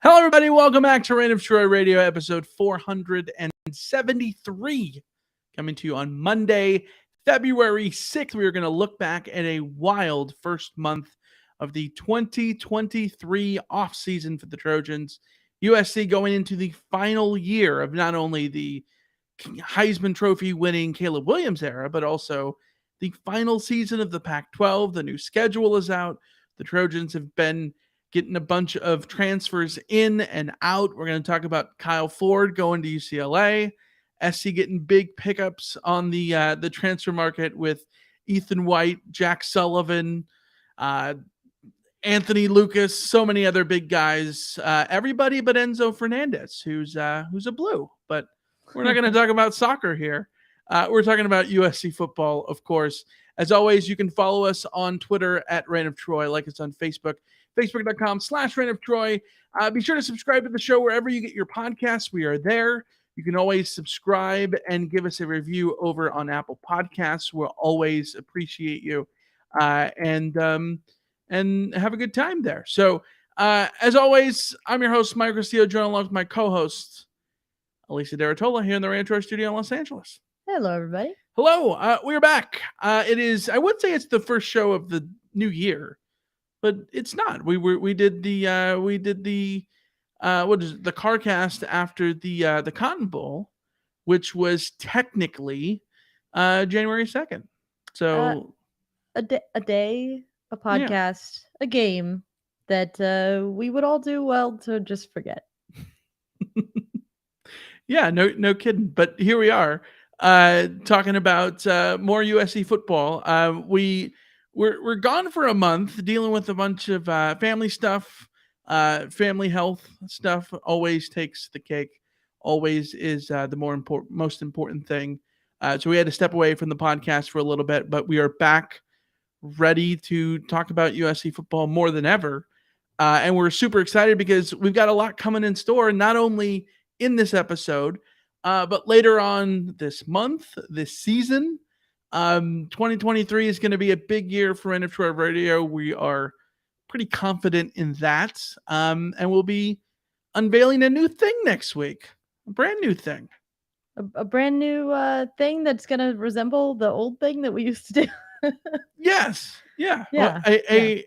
Hello, everybody. Welcome back to Reign of Troy Radio, episode 473. Coming to you on Monday, February 6th. We are going to look back at a wild first month of the 2023 offseason for the Trojans. USC going into the final year of not only the Heisman Trophy winning Caleb Williams era, but also the final season of the Pac-12. The new schedule is out. The Trojans have been getting a bunch of transfers in and out. We're going to talk about Kyle Ford going to UCLA, SC getting big pickups on the transfer market with Ethan White, Jack Sullivan, Anthony Lucas, so many other big guys. Everybody but Enzo Fernandez, who's a Blue. But we're not going to talk about soccer here. We're talking about USC football, of course. As always, you can follow us on Twitter at Reign of Troy, like us on Facebook, facebook.com/Reign of Troy. Be sure to subscribe to the show wherever you get your podcasts. We are there. You can always subscribe and give us a review over on Apple Podcasts. We'll always appreciate you and have a good time there. So, as always, I'm your host, Mike Castillo, joined along with my co-host, Alicia Deratola, here in the Reign of Troy studio in Los Angeles. Hello, everybody. Hello, we're back. It is, I would say it's the first show of the new year, but it's not. We did the CarCast after the Cotton Bowl, which was technically January 2nd. So a podcast, a game that we would all do well to just forget. Yeah, no kidding. But here we are. Talking about more USC football. We're gone for a month, dealing with a bunch of family stuff, family health stuff. Always takes the cake. Always is the most important thing. So we had to step away from the podcast for a little bit, but we are back, ready to talk about USC football more than ever. And we're super excited because we've got a lot coming in store, not only in this episode, but later on this month, this season. 2023 is going to be a big year for Reign of Troy Radio. We are pretty confident in that. And we'll be unveiling a new thing next week. A brand new thing. A brand new thing that's going to resemble the old thing that we used to do. Yes. Yeah. Yeah. Well,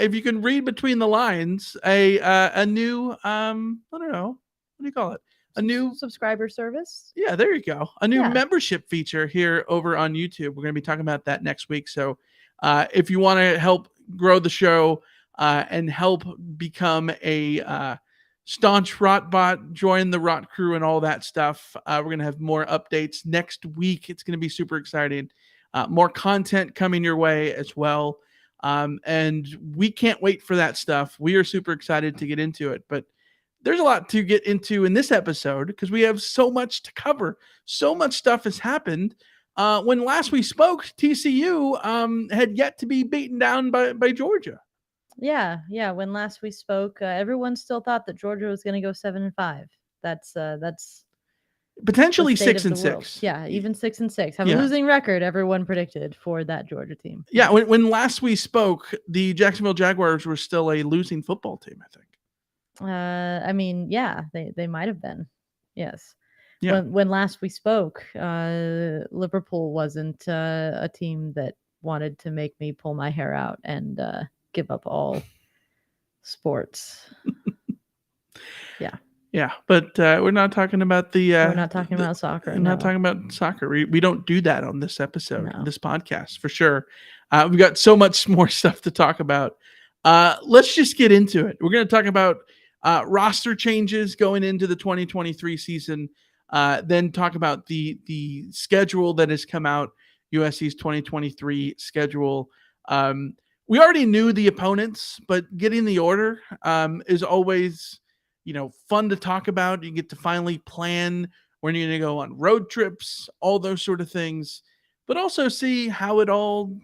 if you can read between the lines, a new, I don't know, what do you call it? A new subscriber service. Yeah, there you go. A new membership feature here over on YouTube. We're going to be talking about that next week. So if you want to help grow the show and help become a staunch Rot bot, join the Rot crew and all that stuff, we're going to have more updates next week. It's going to be super exciting. More content coming your way as well. And we can't wait for that stuff. We are super excited to get into it. But there's a lot to get into in this episode because we have so much to cover. So much stuff has happened. When last we spoke, TCU had yet to be beaten down by Georgia. Yeah. When last we spoke, everyone still thought that Georgia was going to go 7-5. That's potentially 6-6. Yeah, even 6-6. Have a losing record. Everyone predicted for that Georgia team. Yeah. When last we spoke, the Jacksonville Jaguars were still a losing football team, I think. I mean, yeah, they might have been. Yes. Yeah. When last we spoke, Liverpool wasn't a team that wanted to make me pull my hair out and give up all sports. Yeah. Yeah, but we're not talking about we're not talking about soccer. We're not talking about soccer. We don't do that on this episode, this podcast, for sure. We've got so much more stuff to talk about. Let's just get into it. We're going to talk about roster changes going into the 2023 season, then talk about the schedule that has come out, USC's 2023 schedule. We already knew the opponents, but getting the order is always, fun to talk about. You get to finally plan when you're going to go on road trips, all those sort of things, but also see how it all,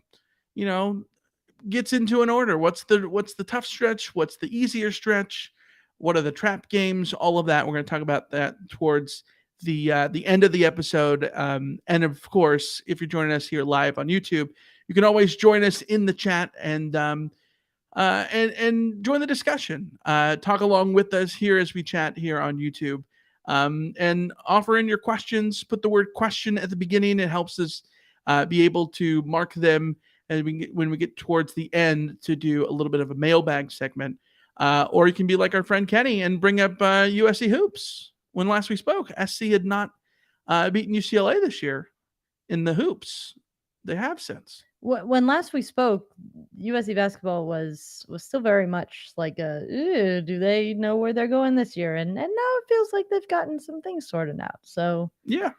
gets into an order. What's the tough stretch? What's the easier stretch? What are the trap games? All of that. We're going to talk about that towards the end of the episode. And of course, if you're joining us here live on YouTube, you can always join us in the chat and and join the discussion. Talk along with us here as we chat here on YouTube. And offer in your questions. Put the word question at the beginning. It helps us be able to mark them and when we get towards the end to do a little bit of a mailbag segment. Or you can be like our friend Kenny and bring up USC hoops. When last we spoke, SC had not beaten UCLA this year in the hoops. They have since. When last we spoke, USC basketball was still very much like do they know where they're going this year? And now it feels like they've gotten some things sorted out. So yeah,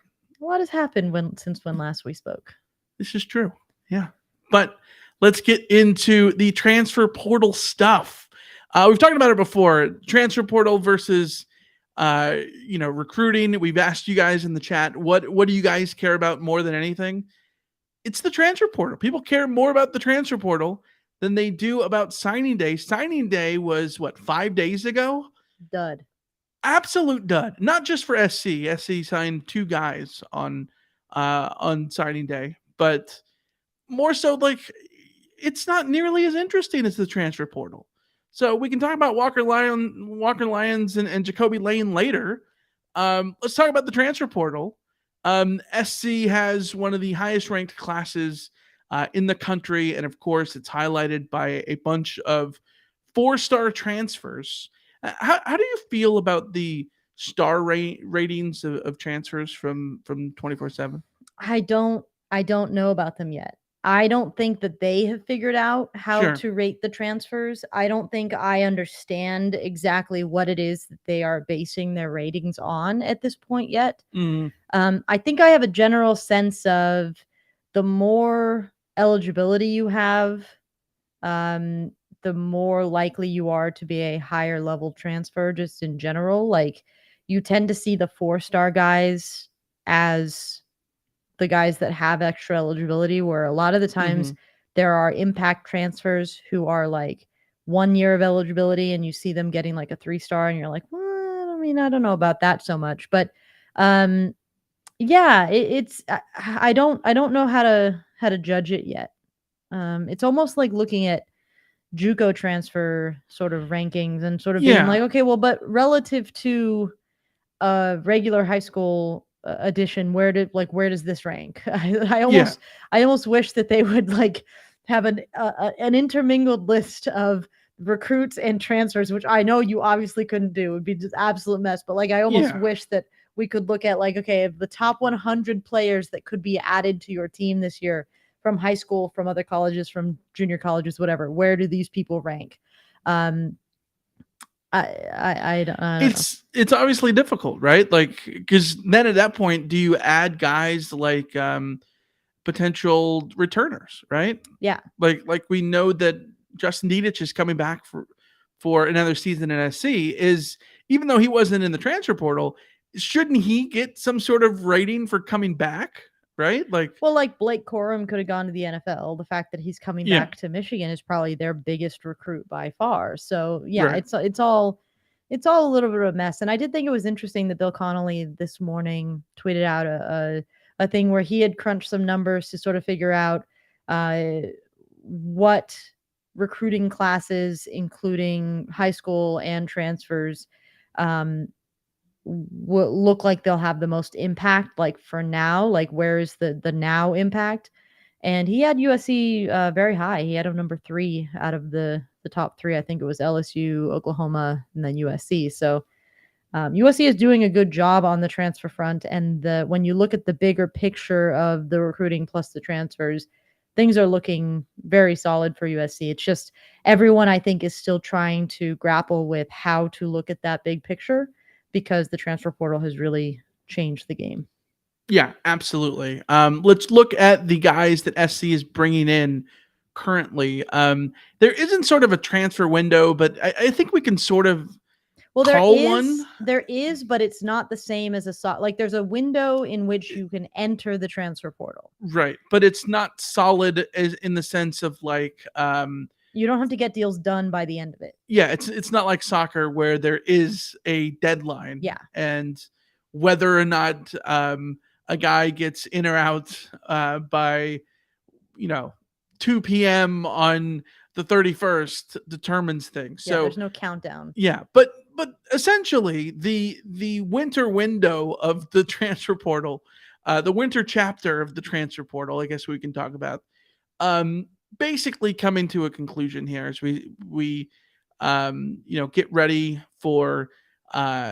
a lot has happened since when last we spoke. This is true. Yeah, but let's get into the transfer portal stuff. We've talked about it before. Transfer portal versus recruiting. We've asked you guys in the chat what do you guys care about more than anything? It's the transfer portal. People care more about the transfer portal than they do about signing day. Signing day was 5 days ago? Dud. Absolute dud. Not just for SC. SC signed 2 guys on signing day, but more so it's not nearly as interesting as the transfer portal. So we can talk about Walker Lyons and Jacoby Lane later. Let's talk about the transfer portal. SC has one of the highest ranked classes in the country. And of course, it's highlighted by a bunch of 4-star transfers. How do you feel about the star ratings of transfers from 24/7? I don't know about them yet. I don't think that they have figured out how to rate the transfers. I don't think I understand exactly what it is that they are basing their ratings on at this point yet. I think I have a general sense of the more eligibility you have, the more likely you are to be a higher level transfer just in general. Like you tend to see the 4-star guys as the guys that have extra eligibility, where a lot of the times there are impact transfers who are like 1 year of eligibility and you see them getting like a 3-star and you're like, well, I don't know about that so much. But it's I don't know how to judge it yet. It's almost like looking at JUCO transfer sort of rankings and sort of being like, okay, well, but relative to a regular high school edition, where does this rank? I almost wish that they would like have an intermingled list of recruits and transfers, which I know you obviously couldn't do. It would be just absolute mess. But like I almost wish that we could look at like, okay, the top 100 players that could be added to your team this year from high school, from other colleges, from junior colleges, whatever. Where do these people rank? I don't it's obviously difficult, right? Like, because then at that point, do you add guys like potential returners, right? Yeah. Like we know that Justin Dedich is coming back for another season in SC. Is even though he wasn't in the transfer portal, shouldn't he get some sort of rating for coming back? Right? Like Blake Corum could have gone to the NFL. The fact that he's coming back to Michigan is probably their biggest recruit by far. So it's all a little bit of a mess. And I did think it was interesting that Bill Connolly this morning tweeted out a thing where he had crunched some numbers to sort of figure out what recruiting classes, including high school and transfers, will look like they'll have the most impact, like for now, like where is the now impact. And he had USC very high. He had him number 3 out of the top 3. I think it was LSU, Oklahoma, and then USC. So USC is doing a good job on the transfer front. And when you look at the bigger picture of the recruiting plus the transfers, things are looking very solid for USC. It's just everyone, I think, is still trying to grapple with how to look at that big picture, because the transfer portal has really changed the game. Yeah, absolutely. Let's look at the guys that SC is bringing in currently. There isn't sort of a transfer window, but I think we can sort of there is, but it's not the same as there's a window in which you can enter the transfer portal. Right, but it's not solid as in the sense of like you don't have to get deals done by the end of it. Yeah, it's not like soccer where there is a deadline. Yeah. And whether or not a guy gets in or out by, 2 p.m. on the 31st determines things. Yeah, so there's no countdown. Yeah, but essentially the winter window of the transfer portal, the winter chapter of the transfer portal, I guess we can talk about, um, basically coming to a conclusion here as we get ready for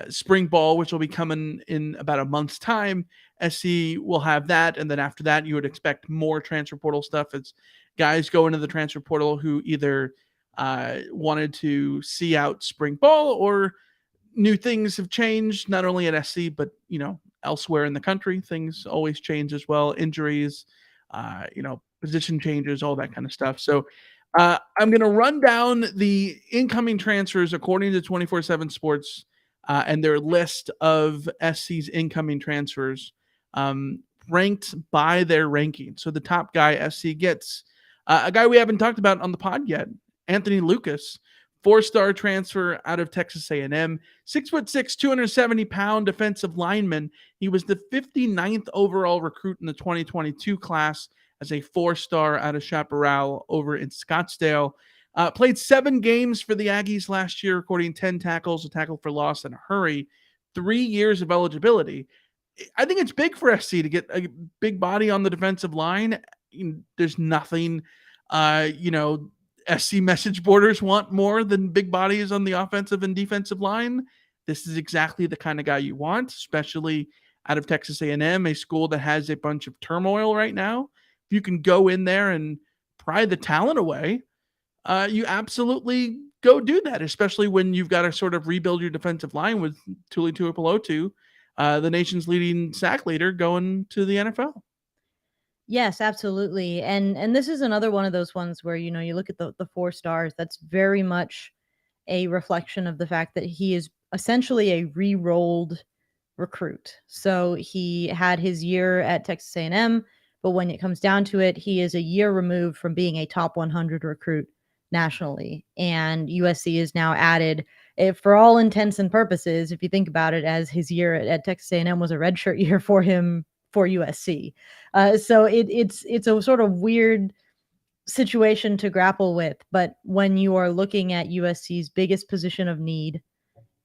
spring ball, which will be coming in about a month's time. SC will have that, and then after that, you would expect more transfer portal stuff as guys go into the transfer portal who either wanted to see out spring ball or new things have changed, not only at SC but elsewhere in the country. Things always change as well. Injuries, position changes, all that kind of stuff. So I'm going to run down the incoming transfers according to 24/7 Sports and their list of SC's incoming transfers, ranked by their ranking. So the top guy SC gets, a guy we haven't talked about on the pod yet, Anthony Lucas, 4-star transfer out of Texas A&M, 6'6", 270-pound defensive lineman. He was the 59th overall recruit in the 2022 class as a 4-star out of Chaparral over in Scottsdale. Played 7 games for the Aggies last year, recording 10 tackles, a tackle for loss, and a hurry. 3 years of eligibility. I think it's big for SC to get a big body on the defensive line. There's nothing, SC message boarders want more than big bodies on the offensive and defensive line. This is exactly the kind of guy you want, especially out of Texas A&M, a school that has a bunch of turmoil right now. If you can go in there and pry the talent away, you absolutely go do that, especially when you've got to sort of rebuild your defensive line with Tuli Tuipulotu, the nation's leading sack leader, going to the NFL. Yes, absolutely. And this is another one of those ones where, you look at the 4 stars, that's very much a reflection of the fact that he is essentially a re-rolled recruit. So he had his year at Texas A&M, but when it comes down to it, he is a year removed from being a top 100 recruit nationally. And USC is now added, for all intents and purposes, if you think about it, as his year at Texas A&M was a redshirt year for him for USC. So it's a sort of weird situation to grapple with. But when you are looking at USC's biggest position of need,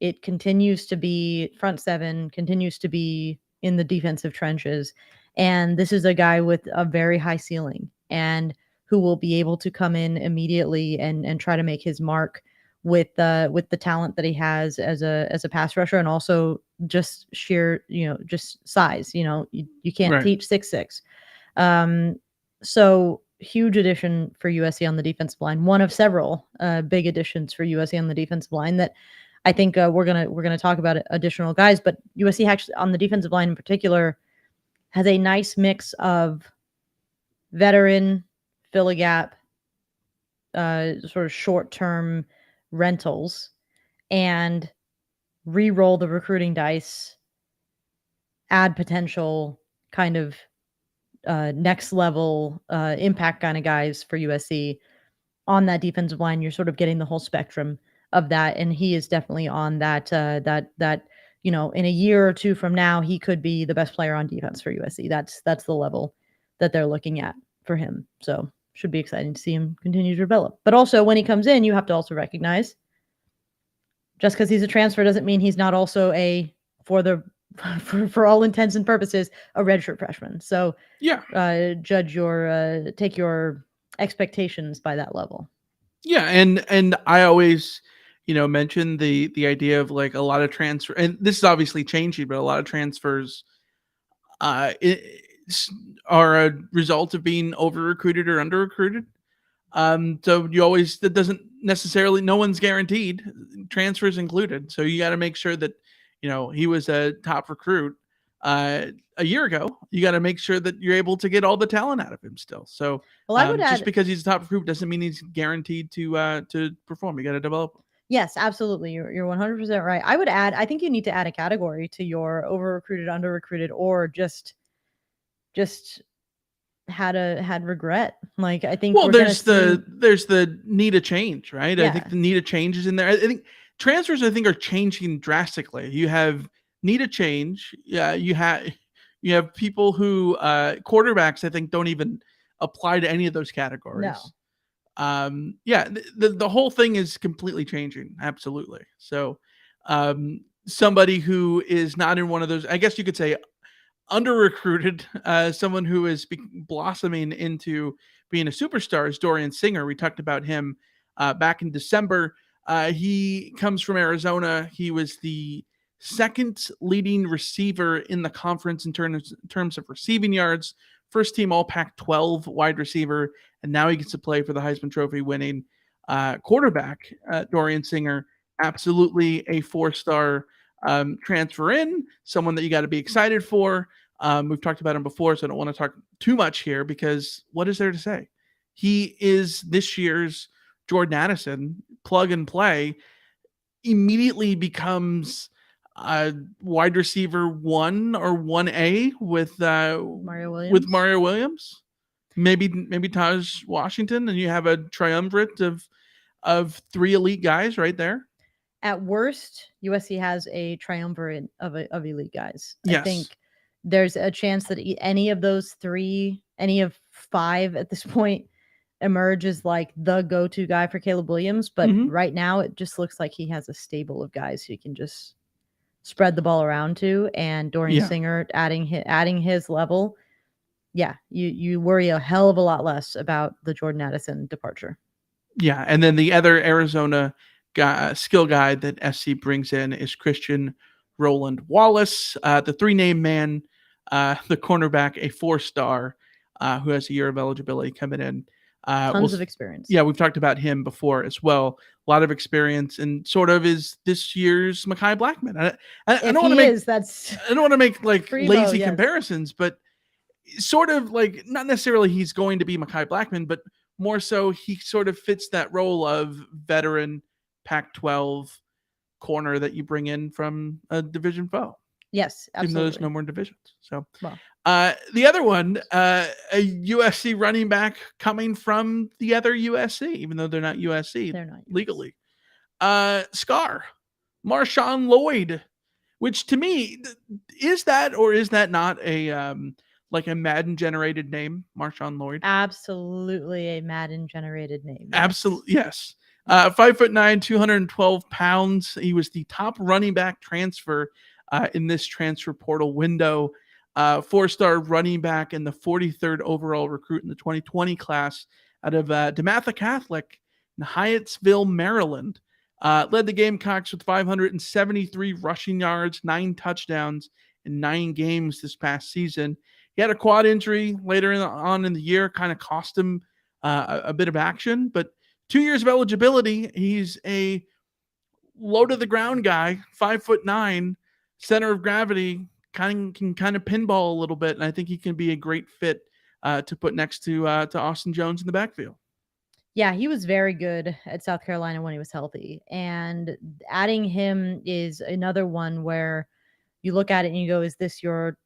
it continues to be front seven, continues to be in the defensive trenches. And this is a guy with a very high ceiling and who will be able to come in immediately and try to make his mark with the talent that he has as a pass rusher, and also just sheer, just size. You can't teach 6'6". So huge addition for USC on the defensive line. One of several big additions for USC on the defensive line that I think we're gonna talk about additional guys, but USC actually on the defensive line in particular has a nice mix of veteran, fill a gap, sort of short-term rentals, and re-roll the recruiting dice, add potential kind of next level impact kind of guys for USC on that defensive line. You're sort of getting the whole spectrum of that, and he is definitely on that in a year or two from now, he could be the best player on defense for USC. That's the level that they're looking at for him. So should be exciting to see him continue to develop. But also when he comes in, you have to also recognize just because he's a transfer doesn't mean he's not also for all intents and purposes, a redshirt freshman. So yeah, take your expectations by that level. Yeah, and I always, mention the idea of like a lot of transfer, and this is obviously changing, but a lot of transfers are a result of being over recruited or under recruited. So that doesn't necessarily, no one's guaranteed, transfers included. So you got to make sure that, he was a top recruit a year ago. You got to make sure that you're able to get all the talent out of him still. So just because he's a top recruit doesn't mean he's guaranteed to perform. You got to develop him. Yes, absolutely. You're 100% right. I would add, I think you need to add a category to your over recruited, under recruited, or just had regret. Like, I think there's the need a change, right? Yeah. I think the need a change is in there. I think transfers, are changing drastically. You have need a change. Yeah, you have people who quarterbacks, I think, don't even apply to any of those categories. The whole thing is completely changing. Absolutely. So somebody who is not in one of those, I guess you could say, under recruited, someone who is blossoming into being a superstar is Dorian Singer. We talked about him back in December. He comes from Arizona. He was the second leading receiver in the conference in terms of receiving yards, first team all Pac-12 wide receiver, and now he gets to play for the Heisman Trophy winning quarterback, Dorian Singer. Absolutely a 4-star transfer in, someone that you got to be excited for. We've talked about him before, so I don't want to talk too much here because what is there to say? He is this year's Jordan Addison, plug and play, immediately becomes wide receiver 1 or 1A with Mario Williams. Maybe Taj Washington, and you have a triumvirate of 3 elite guys right there. At worst, USC has a triumvirate of elite guys. Yes. I think there's a chance that any of those 3, any of 5 at this point, emerge as like the go-to guy for Caleb Williams. But right now, it just looks like he has a stable of guys who can just spread the ball around to. And Dorian Singer adding his level, you worry a hell of a lot less about the Jordan Addison departure. Yeah, and then the other Arizona skill guy that SC brings in is Christian Roland Wallace, the 3-name man, the cornerback, a 4-star who has a year of eligibility coming in. Tons of experience. Yeah, we've talked about him before as well. A lot of experience, and sort of is this year's Mekhi Blackman. I don't want to make like lazy comparisons, but sort of like not necessarily he's going to be Mekhi Blackman, but more so he sort of fits that role of veteran Pac-12 corner that you bring in from a division foe. Yes, absolutely. Even though there's no more divisions. So, the other one, a USC running back coming from the other USC, even though they're not USC, legally. Scar, Marshawn Lloyd, which to me, is that or is that not a like a Madden generated name, Marshawn Lloyd? Absolutely a Madden generated name. Yes. Absolutely, yes. 5'9", 212 pounds. He was the top running back transfer in this transfer portal window. 4-star running back and the 43rd overall recruit in the 2020 class out of DeMatha Catholic in Hyattsville, Maryland. Led the Gamecocks with 573 rushing yards, 9 touchdowns in 9 games this past season. He had a quad injury later on in the year, kind of cost him a bit of action, but 2 years of eligibility. He's a low to the ground guy, 5'9", center of gravity, can kind of pinball a little bit, and I think he can be a great fit to put next to Austin Jones in the backfield. Yeah, he was very good at South Carolina when he was healthy, and adding him is another one where you look at it and you go, "Is this your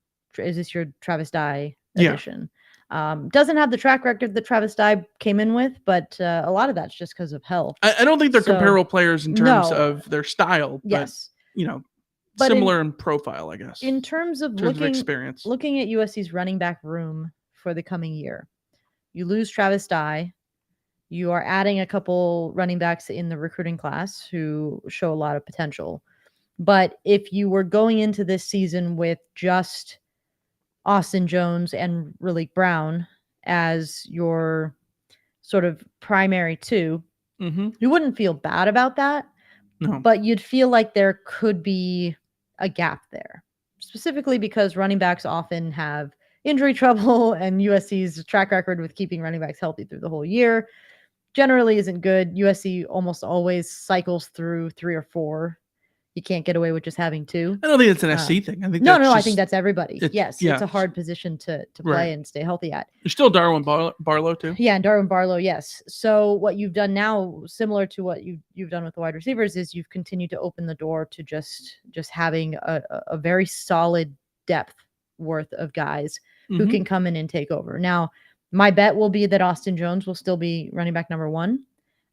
Travis Dye edition?" Doesn't have the track record that Travis Dye came in with, but a lot of that's just because of health. I don't think they're comparable players in terms of their style. Yes, but similar in profile, I guess. In terms of experience, looking at USC's running back room for the coming year, you lose Travis Dye. You are adding a couple running backs in the recruiting class who show a lot of potential. But if you were going into this season with just Austin Jones and Raleek Brown as your sort of primary 2, you wouldn't feel bad about that. No. But you'd feel like there could be a gap there, specifically because running backs often have injury trouble, and USC's track record with keeping running backs healthy through the whole year generally isn't good. USC almost always cycles through 3 or 4. You can't get away with just having 2. I don't think it's an SC thing. I think I think that's everybody. It's a hard position to play and stay healthy at. There's still Darwin Barlow too. Yeah, and Darwin Barlow, yes. So what you've done now, similar to what you've done with the wide receivers, is you've continued to open the door to just having a very solid depth worth of guys who can come in and take over. Now, my bet will be that Austin Jones will still be running back number 1.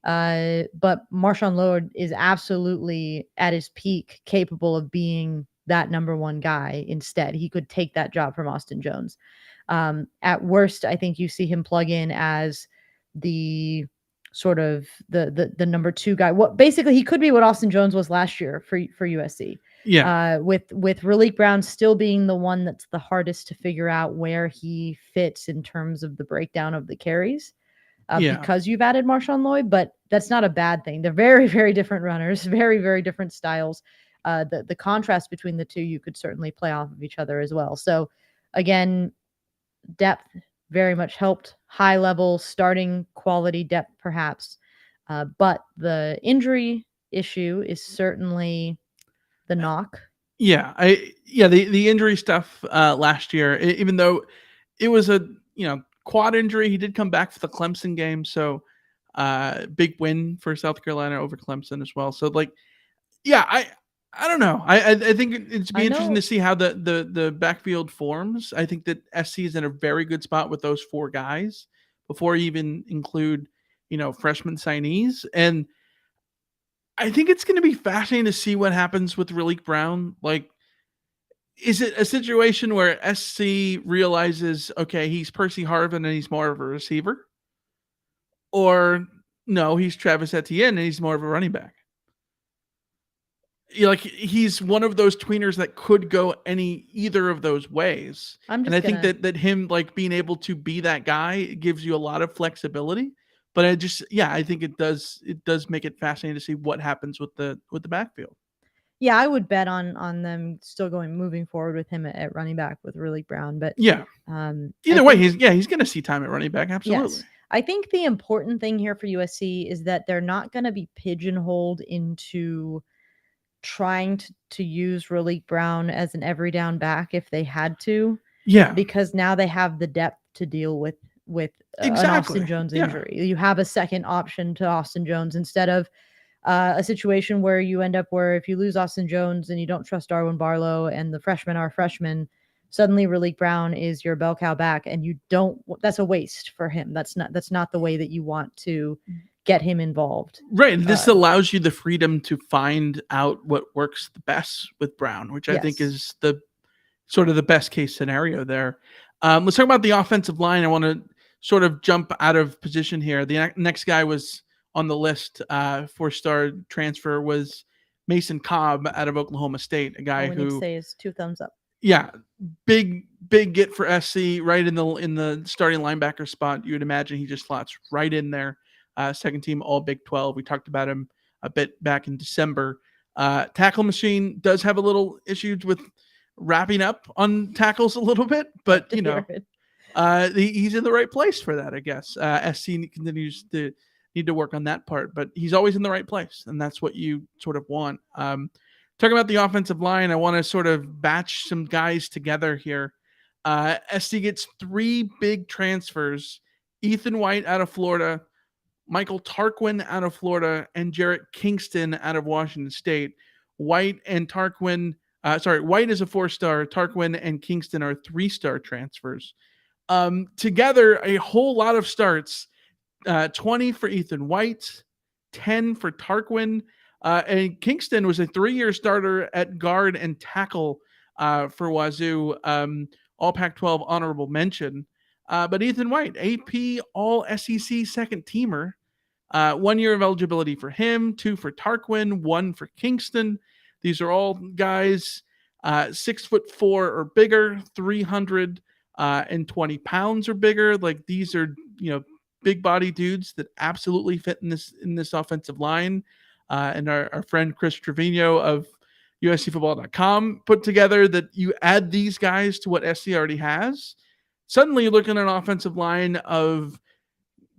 But Marshawn Lloyd is absolutely at his peak capable of being that number 1 guy instead. He could take that job from Austin Jones. At worst, I think you see him plug in as the sort of the number two guy. What basically he could be what Austin Jones was last year for USC. Yeah. With Raleek Brown still being the one that's the hardest to figure out where he fits in terms of the breakdown of the carries. Yeah. Because you've added Marshawn Lloyd, but that's not a bad thing. They're very, very different runners, very, very different styles. The contrast between the two, you could certainly play off of each other as well. So again, depth very much helped. High level starting quality depth, perhaps. But the injury issue is certainly the knock. Yeah, the injury stuff last year, even though it was a quad injury, he did come back for the Clemson game, so big win for South Carolina over Clemson as well. So like, yeah, I don't know. I think it's be interesting to see how the backfield forms. I think that SC is in a very good spot with those four guys before you even include freshman signees. And I think it's going to be fascinating to see what happens with Raleek Brown. Like, is it a situation where SC realizes, okay, he's Percy Harvin and he's more of a receiver? Or no, he's Travis Etienne and he's more of a running back? Like, he's one of those tweeners that could go either of those ways. And I think that him like being able to be that guy gives you a lot of flexibility. But I think it does make it fascinating to see what happens with the backfield. Yeah, I would bet on them still moving forward with him at running back with Raleek Brown. But yeah, either way, he's going to see time at running back. Absolutely. Yes. I think the important thing here for USC is that they're not going to be pigeonholed into trying to use Raleek Brown as an every down back if they had to. Yeah. Because now they have the depth to deal with an Austin Jones injury. Yeah. You have a second option to Austin Jones instead of a situation where you end up where if you lose Austin Jones and you don't trust Darwin Barlow and the freshmen are freshmen, suddenly Raleek Brown is your bell cow back and you don't, that's a waste for him. That's not the way that you want to get him involved. Right. This allows you the freedom to find out what works the best with Brown, which I think is the sort of the best case scenario there. Let's talk about the offensive line. I want to sort of jump out of position here. The next guy was on the list, 4-star transfer, was Mason Cobb out of Oklahoma State, a guy who need to say is 2 thumbs up. Yeah, big get for SC, right in the starting linebacker spot. You would imagine he just slots right in there. Second team All Big 12. We talked about him a bit back in December. Tackle machine does have a little issues with wrapping up on tackles a little bit, but he's in the right place for that, I guess. SC continues to need to work on that part, but he's always in the right place, and that's what you sort of want. Talking about the offensive line, I want to sort of batch some guys together here. SC gets 3 big transfers: Ethan White out of Florida, Michael Tarquin out of Florida, and Jarrett Kingston out of Washington State. White and Tarquin, White is a 4-star, Tarquin and Kingston are 3-star transfers. Together, a whole lot of starts. 20 for Ethan White, 10 for Tarquin, and Kingston was a 3-year starter at guard and tackle for Wazoo. All Pac-12 honorable mention. But Ethan White, AP All SEC second teamer. 1 year of eligibility for him, 2 for Tarquin, 1 for Kingston. These are all guys 6'4" or bigger, 320 pounds or bigger. Like, these are big body dudes that absolutely fit in this offensive line. And our friend Chris Trevino of USCFootball.com put together that you add these guys to what SC already has. Suddenly you're looking at an offensive line of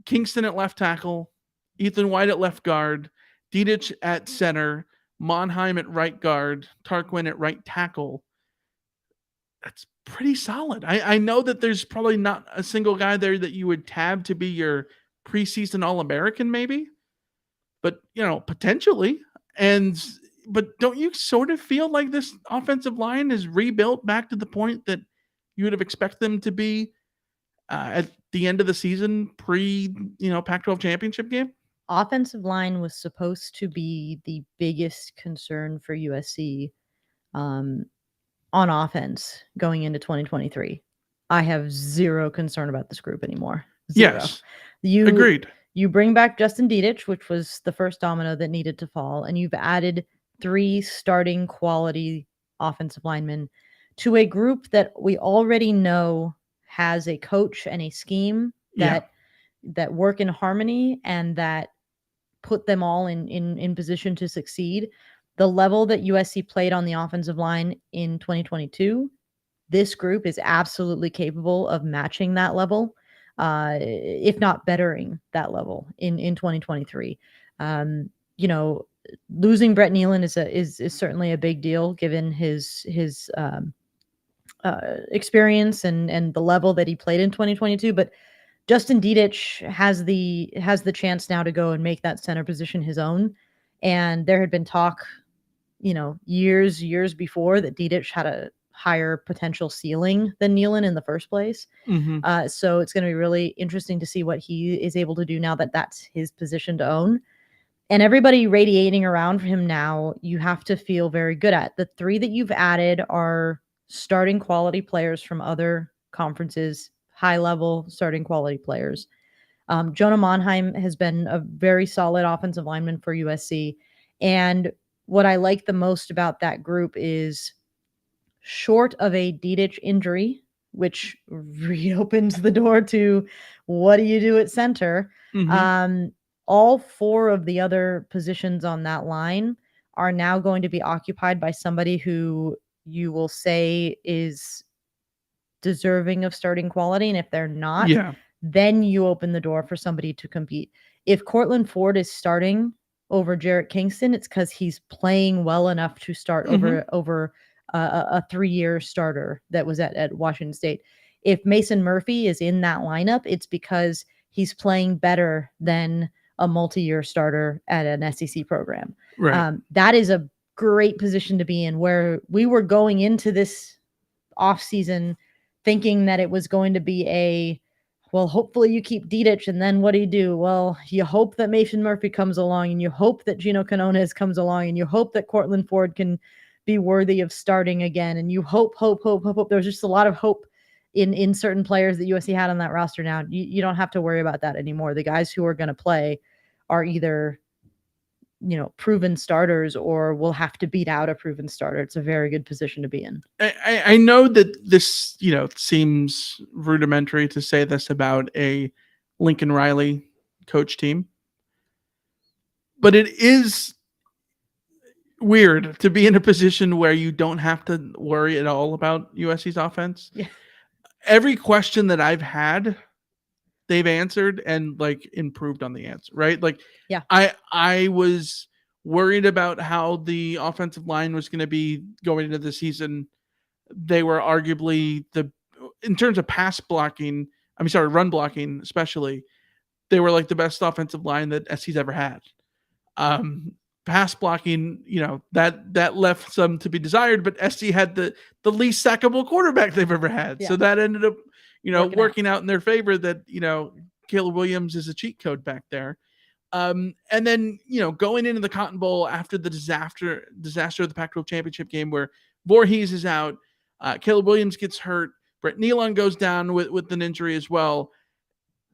Kingston at left tackle, Ethan White at left guard, Dedich at center, Monheim at right guard, Tarquin at right tackle. That's pretty solid. I know that there's probably not a single guy there that you would tab to be your preseason All-American maybe, but potentially. But don't you sort of feel like this offensive line is rebuilt back to the point that you would have expected them to be at the end of the season, Pac-12 championship game? Offensive line was supposed to be the biggest concern for USC on offense going into 2023. I have zero concern about this group anymore. Zero. Yes. You Agreed. You bring back Justin Dietich, which was the first domino that needed to fall, and you've added 3 starting quality offensive linemen to a group that we already know has a coach and a scheme Yeah. that work in harmony and that put them all in position to succeed. The level that USC played on the offensive line in 2022, this group is absolutely capable of matching that level, if not bettering that level in 2023. You know, losing Brett Nealon is certainly a big deal given his experience and the level that he played in 2022. But Justin Dietich has the chance now to go and make that center position his own. And there had been talk, years before that Dietich had a higher potential ceiling than Nealon in the first place. Mm-hmm. So it's going to be really interesting to see what he is able to do now that that's his position to own. And everybody radiating around for him now, you have to feel very good at. The 3 that you've added are starting quality players from other conferences, high level starting quality players. Jonah Monheim has been a very solid offensive lineman for USC. And what I like the most about that group is, short of a Dietich injury, which reopens the door to what do you do at center, Mm-hmm. all 4 of the other positions on that line are now going to be occupied by somebody who you will say is deserving of starting quality. And if they're not, Yeah. then you open the door for somebody to compete. If Cortland Ford is starting over Jarrett Kingston, it's because he's playing well enough to start Mm-hmm. over a 3-year starter that was at Washington State. If Mason Murphy is in that lineup, it's because he's playing better than a multi-year starter at an SEC program. Right. That is a great position to be in, where we were going into this offseason thinking that it was going to be well, hopefully you keep Dietich, and then what do you do? Well, you hope that Mason Murphy comes along, and you hope that Gino Canones comes along, and you hope that Cortland Ford can be worthy of starting again, and you hope. There's just a lot of hope in certain players that USC had on that roster now. You don't have to worry about that anymore. The guys who are going to play are either proven starters or will have to beat out a proven starter. It's a very good position to be in. I know that this, seems rudimentary to say this about a Lincoln Riley coach team, but it is weird to be in a position where you don't have to worry at all about USC's offense. Yeah. Every question that I've had, they've answered and improved on the answer, right? Yeah. I was worried about how the offensive line was going to be going into the season. They were arguably in terms of run blocking, especially, they were the best offensive line that SC's ever had. Pass blocking, that left some to be desired, but SC had the least sackable quarterback they've ever had. Yeah. So that ended up, working out in their favor, that, Caleb Williams is a cheat code back there. And then, going into the Cotton Bowl after the disaster of the Pac-12 championship game where Voorhees is out, Caleb Williams gets hurt, Brett Nealon goes down with an injury as well.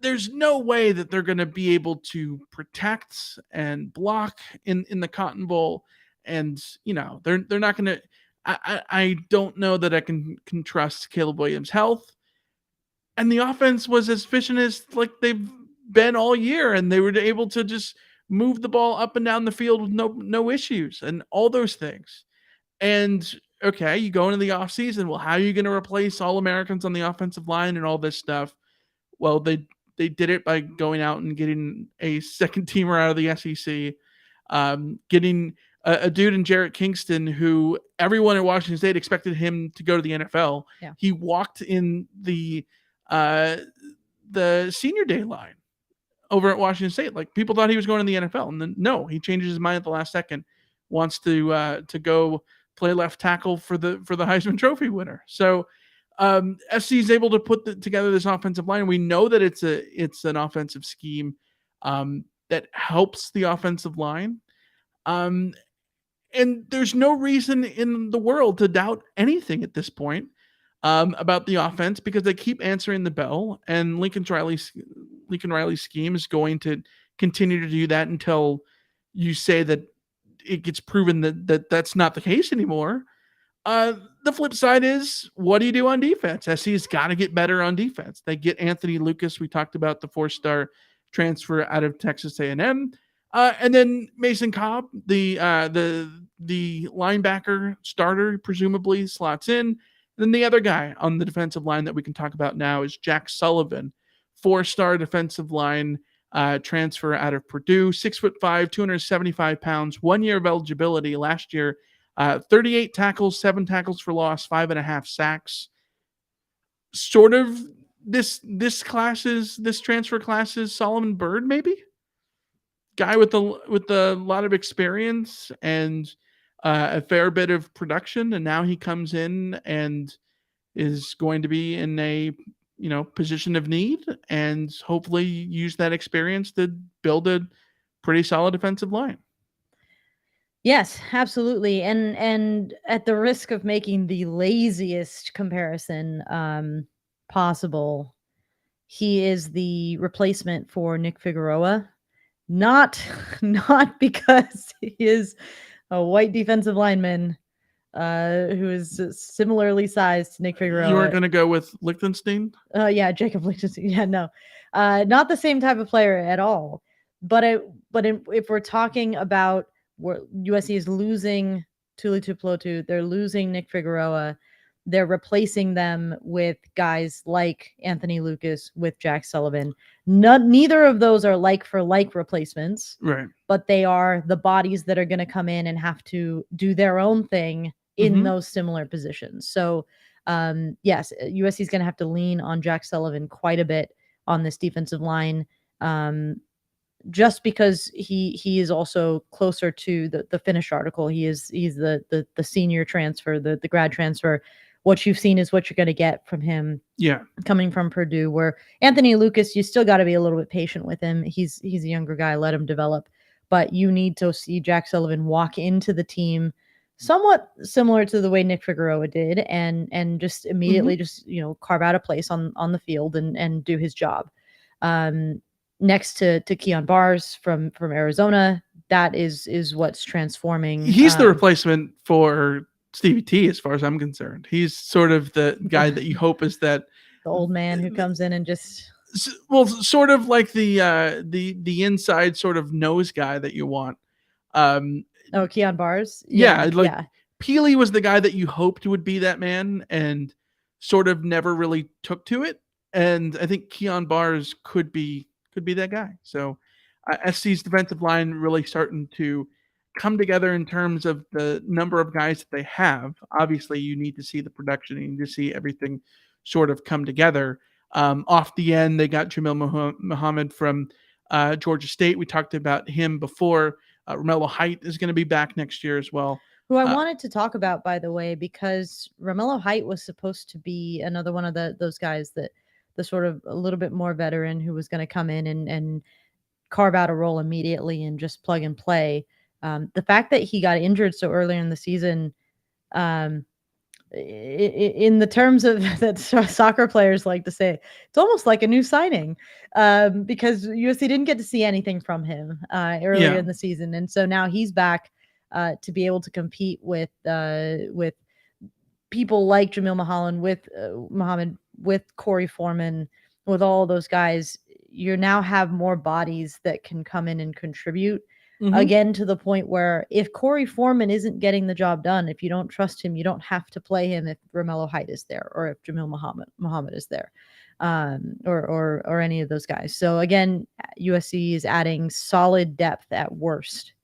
There's no way that they're going to be able to protect and block in the Cotton Bowl. And, they're not going to, I don't know that I can trust Caleb Williams' health. And the offense was as efficient as they've been all year. And they were able to just move the ball up and down the field with no issues and all those things. And okay, you go into the offseason. Well, how are you going to replace All-Americans on the offensive line and all this stuff? Well, they did it by going out and getting a second teamer out of the SEC, getting a dude in Jarrett Kingston who everyone at Washington State expected him to go to the NFL. Yeah. He walked in the senior day line over at Washington State. People thought he was going to the NFL, and then no, he changes his mind at the last second, wants to go play left tackle for the Heisman Trophy winner. So SC is able to put together this offensive line. We know that it's an offensive scheme that helps the offensive line. And there's no reason in the world to doubt anything at this point. about the offense because they keep answering the bell, and Lincoln Riley's scheme is going to continue to do that until you say that it gets proven that that's not the case anymore. The flip side is, what do you do on defense? SC's got to get better on defense. They get Anthony Lucas. We talked about the 4-star transfer out of Texas A&M. And then Mason Cobb, the linebacker starter, presumably slots in. And then the other guy on the defensive line that we can talk about now is Jack Sullivan, 4-star defensive line transfer out of Purdue, 6'5", 275 pounds, 1 year of eligibility last year. 38 tackles, 7 tackles for loss, 5.5 sacks. Sort of this transfer class is Solomon Byrd, maybe? Guy with a lot of experience and a fair bit of production, and now he comes in and is going to be in a position of need and hopefully use that experience to build a pretty solid defensive line. Yes, absolutely. And at the risk of making the laziest comparison possible, he is the replacement for Nick Figueroa. Not because he is a white defensive lineman who is similarly sized to Nick Figueroa. You were going to go with Lichtenstein? Yeah, Jacob Lichtenstein. Yeah, no. Not the same type of player at all. But if we're talking about where USC is losing Tuli Tuipulotu, they're losing Nick Figueroa, they're replacing them with guys like Anthony Lucas, with Jack Sullivan. Neither of those are like for like replacements, right? But they are the bodies that are going to come in and have to do their own thing in those similar positions. So, yes, USC is going to have to lean on Jack Sullivan quite a bit on this defensive line. Just because he is also closer to the finished article. He's the senior transfer, the grad transfer. What you've seen is what you're going to get from him. Yeah. Coming from Purdue, where Anthony Lucas, you still got to be a little bit patient with him. He's a younger guy, let him develop. But you need to see Jack Sullivan walk into the team somewhat similar to the way Nick Figueroa did and just immediately just carve out a place on the field and do his job. Next to Keon Bars from Arizona, that is what's transforming. He's the replacement for Stevie T, as far as I'm concerned. He's sort of the guy that you hope is that the old man who comes in and just sort of like the inside sort of nose guy that you want. Keon Bars. Yeah. Peely was the guy that you hoped would be that man and sort of never really took to it. And I think Keon Bars could be that guy. So SC's defensive line really starting to come together in terms of the number of guys that they have. Obviously, you need to see the production. You need to see everything sort of come together. Off the end, they got Jamil Muhammad from Georgia State. We talked about him before. Romello Height is going to be back next year as well. Who I wanted to talk about, by the way, because Romello Height was supposed to be another one of those guys that the sort of a little bit more veteran who was going to come in and carve out a role immediately and just plug and play. The fact that he got injured so early in the season, in the terms of that soccer players like to say, it's almost like a new signing because USC didn't get to see anything from him earlier in the season. And so now he's back to be able to compete with people like Jamil Muhammad, with Corey Foreman, with all those guys. You now have more bodies that can come in and contribute. Again, to the point where if Corey Foreman isn't getting the job done, if you don't trust him, you don't have to play him if Romello Height is there or if Jamil Muhammad is there, or any of those guys. So again, USC is adding solid depth at worst,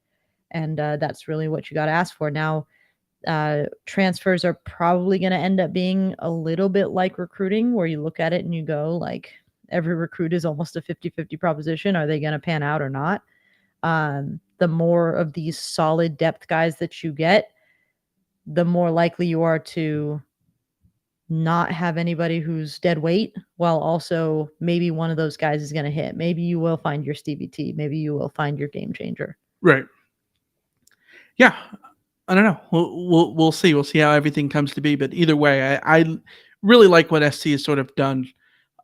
and that's really what you got to ask for. Now, transfers are probably going to end up being a little bit like recruiting, where you look at it and you go, like, every recruit is almost a 50-50 proposition. Are they going to pan out or not? The more of these solid depth guys that you get, the more likely you are to not have anybody who's dead weight, while also maybe one of those guys is going to hit. Maybe you will find your Stevie T. Maybe you will find your game changer. Right. Yeah. I don't know. We'll see. We'll see how everything comes to be. But either way, I really like what SC has sort of done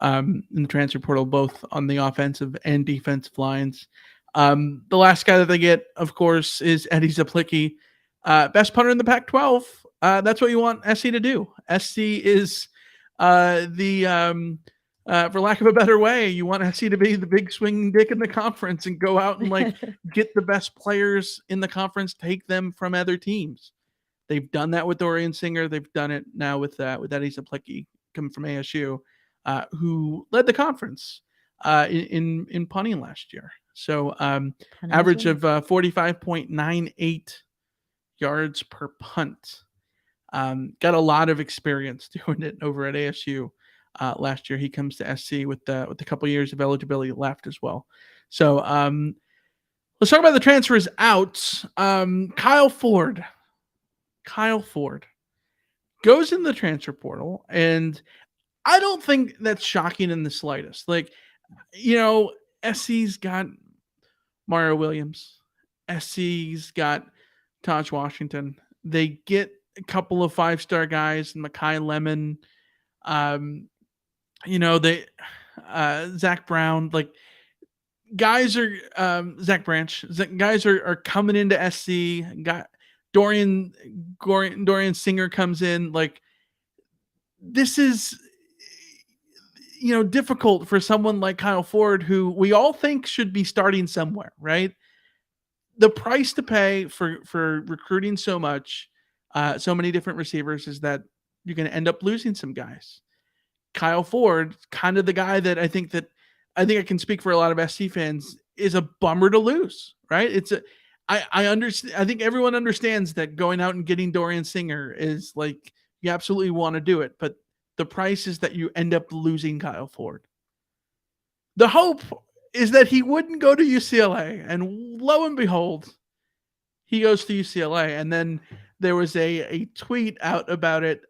in the transfer portal, both on the offensive and defensive lines. The last guy that they get, of course, is Eddie Zaplicki, best punter in the Pac-12. That's what you want SC to do. SC is for lack of a better way, you want SC to be the big swinging dick in the conference and go out and like get the best players in the conference, take them from other teams. They've done that with Dorian Singer. They've done it now with Eddie Zaplicki coming from ASU, who led the conference in punting last year. So average of 45.98 yards per punt. Got a lot of experience doing it over at ASU last year. He comes to SC with a couple years of eligibility left as well. So let's talk about the transfers out. Kyle Ford goes in the transfer portal, and I don't think that's shocking in the slightest. Like, SC's got Mario Williams. SC's got Taj Washington. They get a couple of 5-star guys, Mekhi Lemon, Zach Brown, like guys are Zach Branch. Guys are coming into SC. Got Dorian Singer comes in. Like, this is difficult for someone like Kyle Ford, who we all think should be starting somewhere, right? The price to pay for recruiting so much, so many different receivers, is that you're going to end up losing some guys. Kyle Ford, kind of the guy that I think I can speak for a lot of SC fans, is a bummer to lose, right? I understand. I think everyone understands that going out and getting Dorian Singer is like, you absolutely want to do it, but the price is that you end up losing Kyle Ford. The hope is that he wouldn't go to UCLA, and lo and behold, he goes to UCLA. And then there was a tweet out about it.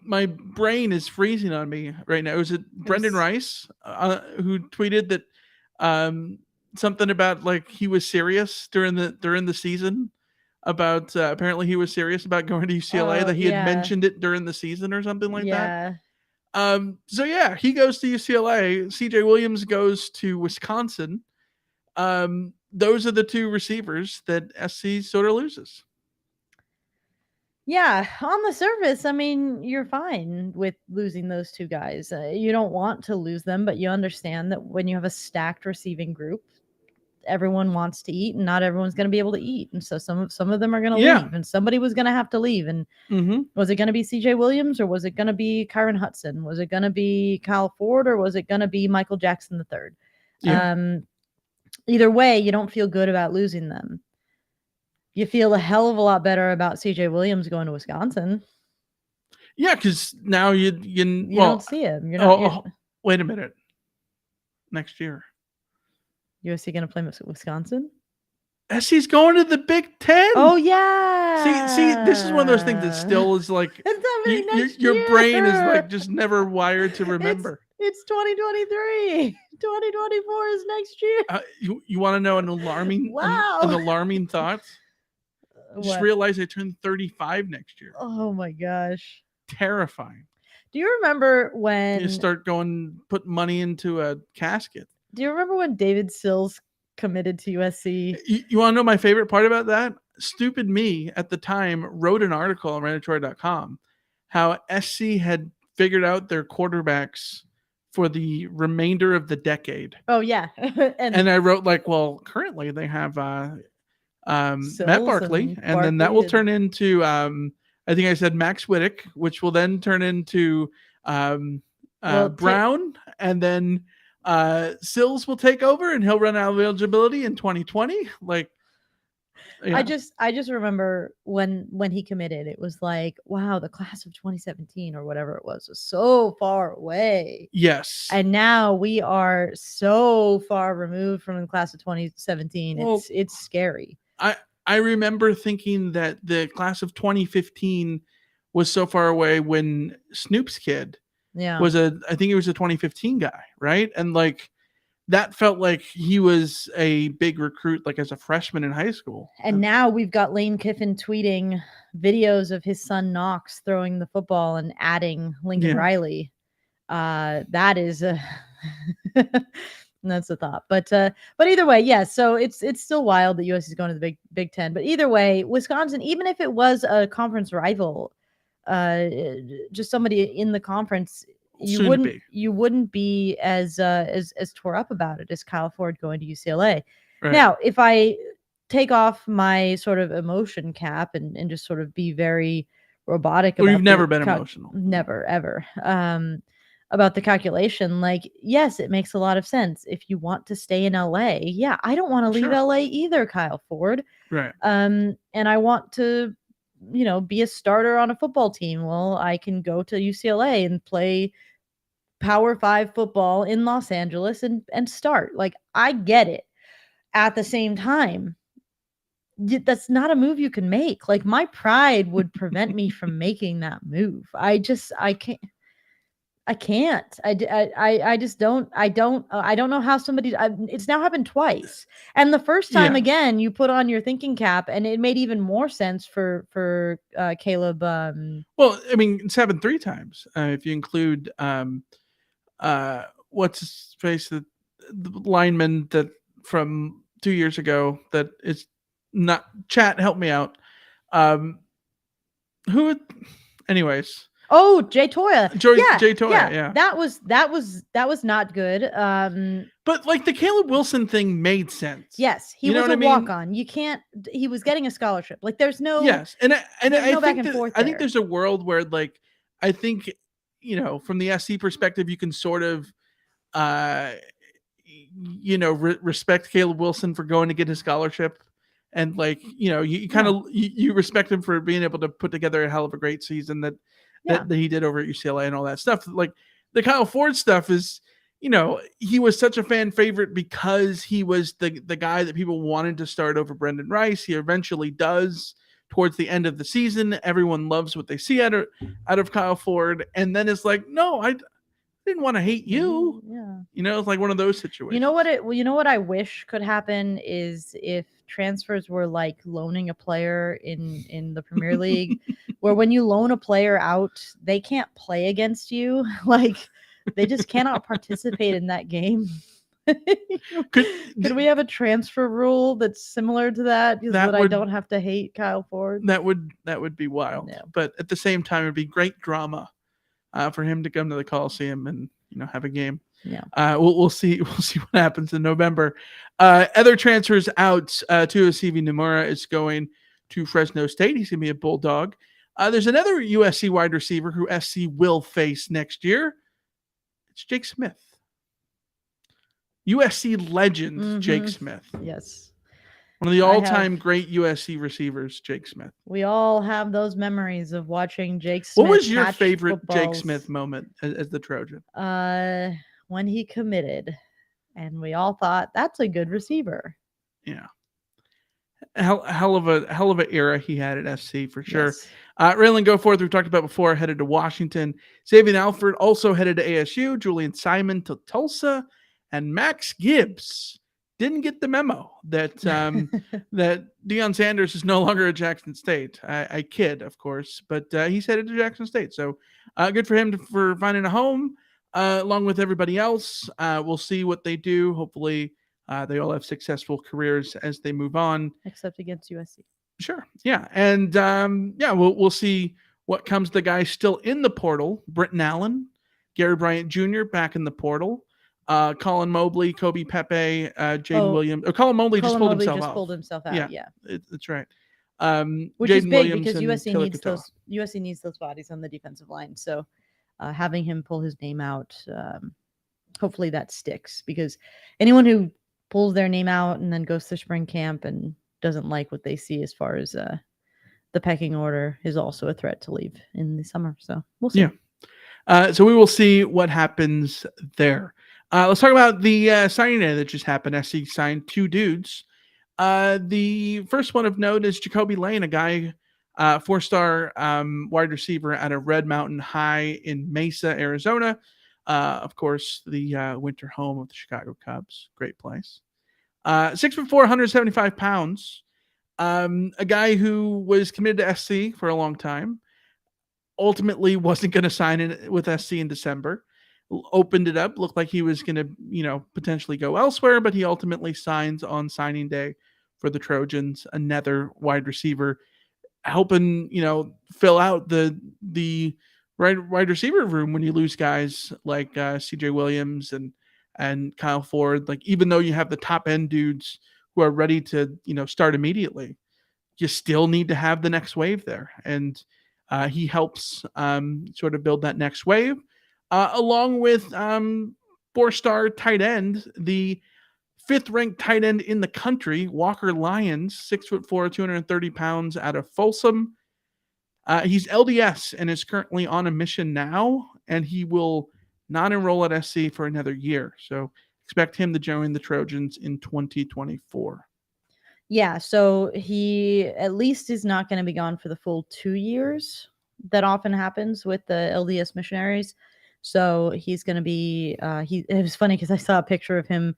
My brain is freezing on me right now. Was it Brendan Rice who tweeted that something about like he was serious during the season about apparently he was serious about going to UCLA, that he had mentioned it during the season or something like that. So yeah, he goes to UCLA. CJ Williams goes to Wisconsin. Those are the two receivers that SC sort of loses. Yeah, on the surface, I mean, you're fine with losing those two guys. You don't want to lose them, but you understand that when you have a stacked receiving group, everyone wants to eat, and not everyone's going to be able to eat, and so some of them are going to leave, and somebody was going to have to leave. And was it going to be CJ Williams, or was it going to be Kyron Hudson? Was it going to be Kyle Ford, or was it going to be Michael Jackson III? Yeah. Either way, you don't feel good about losing them. You feel a hell of a lot better about CJ Williams going to Wisconsin. Yeah, because now you don't see him. You're not. Wait a minute. Next year, USC going to play Wisconsin? SC's going to the Big Ten. Oh yeah. See, this is one of those things that still is like your brain is like just never wired to remember. It's 2023. 2024 is next year. You want to know an alarming an alarming thought? Just realized I turned 35 next year. Oh my gosh. Terrifying. Do you remember when you start put money into a casket? Do you remember when David Sills committed to USC? You want to know my favorite part about that? Stupid me at the time wrote an article on Redditor.com how SC had figured out their quarterbacks for the remainder of the decade. Oh yeah. and I wrote like, well, currently they have Matt Barkley, and then that will turn into I think I said Max Wittick, which will then turn into Brown, and then Sills will take over, and he'll run out of eligibility in 2020. Like, yeah. I just remember when he committed, it was like, wow, the class of 2017 or whatever it was so far away. Yes. And now we are so far removed from the class of 2017. Well, it's scary. I remember thinking that the class of 2015 was so far away when Snoop's kid was I think he was a 2015 guy, right? And like that felt like he was a big recruit, like as a freshman in high school. And now we've got Lane Kiffin tweeting videos of his son Knox throwing the football and adding Lincoln Riley. That is a that's a thought. But either way, yeah. So it's still wild that USC is going to the Big Ten. But either way, Wisconsin, even if it was a conference rival, just somebody in the conference, you wouldn't be as tore up about it as Kyle Ford going to UCLA. Right. Now, if I take off my sort of emotion cap and just sort of be very robotic about you've never been emotional. Never, ever. About the calculation, like, yes, it makes a lot of sense. If you want to stay in LA, yeah, I don't want to leave LA either, Kyle Ford. Right. And I want to, be a starter on a football team. Well, I can go to UCLA and play Power 5 football in Los Angeles and start. Like, I get it. At the same time, that's not a move you can make. Like, my pride would prevent me from making that move. I can't. I just don't. I don't know how somebody. It's now happened twice, and the first time again, you put on your thinking cap, and it made even more sense for Caleb. Well, I mean, it's happened 3 times if you include what's his face, the lineman that from 2 years ago that is not. Chat, help me out. Who? Anyways. Oh, Jay Toya. Jay Toya, yeah. That was not good. But like the Caleb Wilson thing made sense. Yes, he was a walk-on. You can't. He was getting a scholarship. Like there's no. Yes, and I no back think and forth. I think there's a world where like I think from the SC perspective you can sort of respect Caleb Wilson for going to get his scholarship. And like, you kind of you respect him for being able to put together a hell of a great season that he did over at UCLA and all that stuff. Like the Kyle Ford stuff is, he was such a fan favorite because he was the guy that people wanted to start over Brendan Rice. He eventually does towards the end of the season. Everyone loves what they see out of Kyle Ford. And then it's like, no, I didn't want to hate you. Yeah. It's like one of those situations. You know what I wish could happen is if transfers were like loaning a player in the Premier League, where when you loan a player out, they can't play against you. Like they just cannot participate in that game. Could we have a transfer rule that's similar to that? I don't have to hate Kyle Ford. That would be wild. Yeah. But at the same time, it'd be great drama for him to come to the Coliseum and have a game. Yeah. We'll see what happens in November. Other transfers out. Tuasivi Nomura is going to Fresno State. He's gonna be a Bulldog. There's another USC wide receiver who SC will face next year. It's Jake Smith. USC legend Jake Smith. Yes. One of the all-time great USC receivers, Jake Smith. We all have those memories of watching Jake Smith. What was your favorite Jake Smith moment as the Trojan? When he committed, and we all thought that's a good receiver. Yeah. Hell of a era he had at SC for sure. Yes. Raylan Goforth, we've talked about before, headed to Washington. Xavier Alford also headed to ASU. Julian Simon to Tulsa. And Max Gibbs didn't get the memo that that Deion Sanders is no longer at Jackson State. I kid, of course, but he's headed to Jackson State. So good for him for finding a home along with everybody else. We'll see what they do. Hopefully they all have successful careers as they move on. Except against USC. Sure. Yeah. And we'll see what comes. The guys still in the portal. Britton Allen, Gary Bryant Jr. back in the portal. Colin Mobley, Kobe Pepe, Jaden Williams. Colin Mobley just pulled himself out. Yeah. That's right. Which Jaden is big Williams because and USC needs those bodies on the defensive line. So having him pull his name out, hopefully that sticks, because anyone who pulls their name out and then goes to spring camp and doesn't like what they see as far as the pecking order is also a threat to leave in the summer. So we'll see. Yeah. So we will see what happens there. Let's talk about the signing day that just happened. SC signed 2 dudes. The first one of note is Jacoby Lane, a guy, 4-star wide receiver out of Red Mountain High in Mesa, Arizona. Of course, the winter home of the Chicago Cubs. Great place. 6'4", 175 pounds. A guy who was committed to SC for a long time. Ultimately wasn't going to sign in with SC in December. Opened it up, looked like he was going to, potentially go elsewhere, but he ultimately signs on signing day for the Trojans, another wide receiver, helping, fill out the wide receiver room when you lose guys like CJ Williams and Kyle Ford. Like, even though you have the top end dudes who are ready to, start immediately, you still need to have the next wave there. And he helps sort of build that next wave, along with 4-star tight end, the 5th ranked tight end in the country, Walker Lyons, 6'4", 230 pounds, out of Folsom. He's LDS and is currently on a mission now, and he will not enroll at SC for another year. So expect him to join the Trojans in 2024. Yeah, so he at least is not going to be gone for the full 2 years. That often happens with the LDS missionaries. So he's going to be, it was funny because I saw a picture of him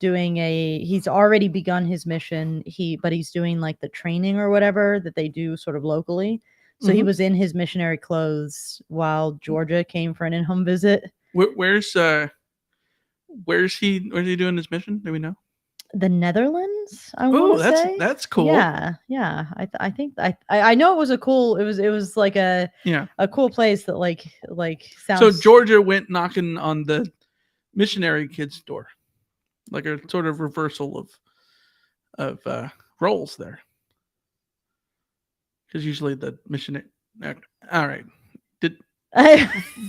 he's already begun his mission. But he's doing like the training or whatever that they do sort of locally. So he was in his missionary clothes while Georgia came for an in-home visit. Where's he doing his mission? Do we know? The Netherlands, I want to say. That's cool. Yeah. I think I know it was it was like a cool place that like sounds. So Georgia went knocking on the missionary kid's door, like a sort of reversal of roles there, because usually the missionary. All right.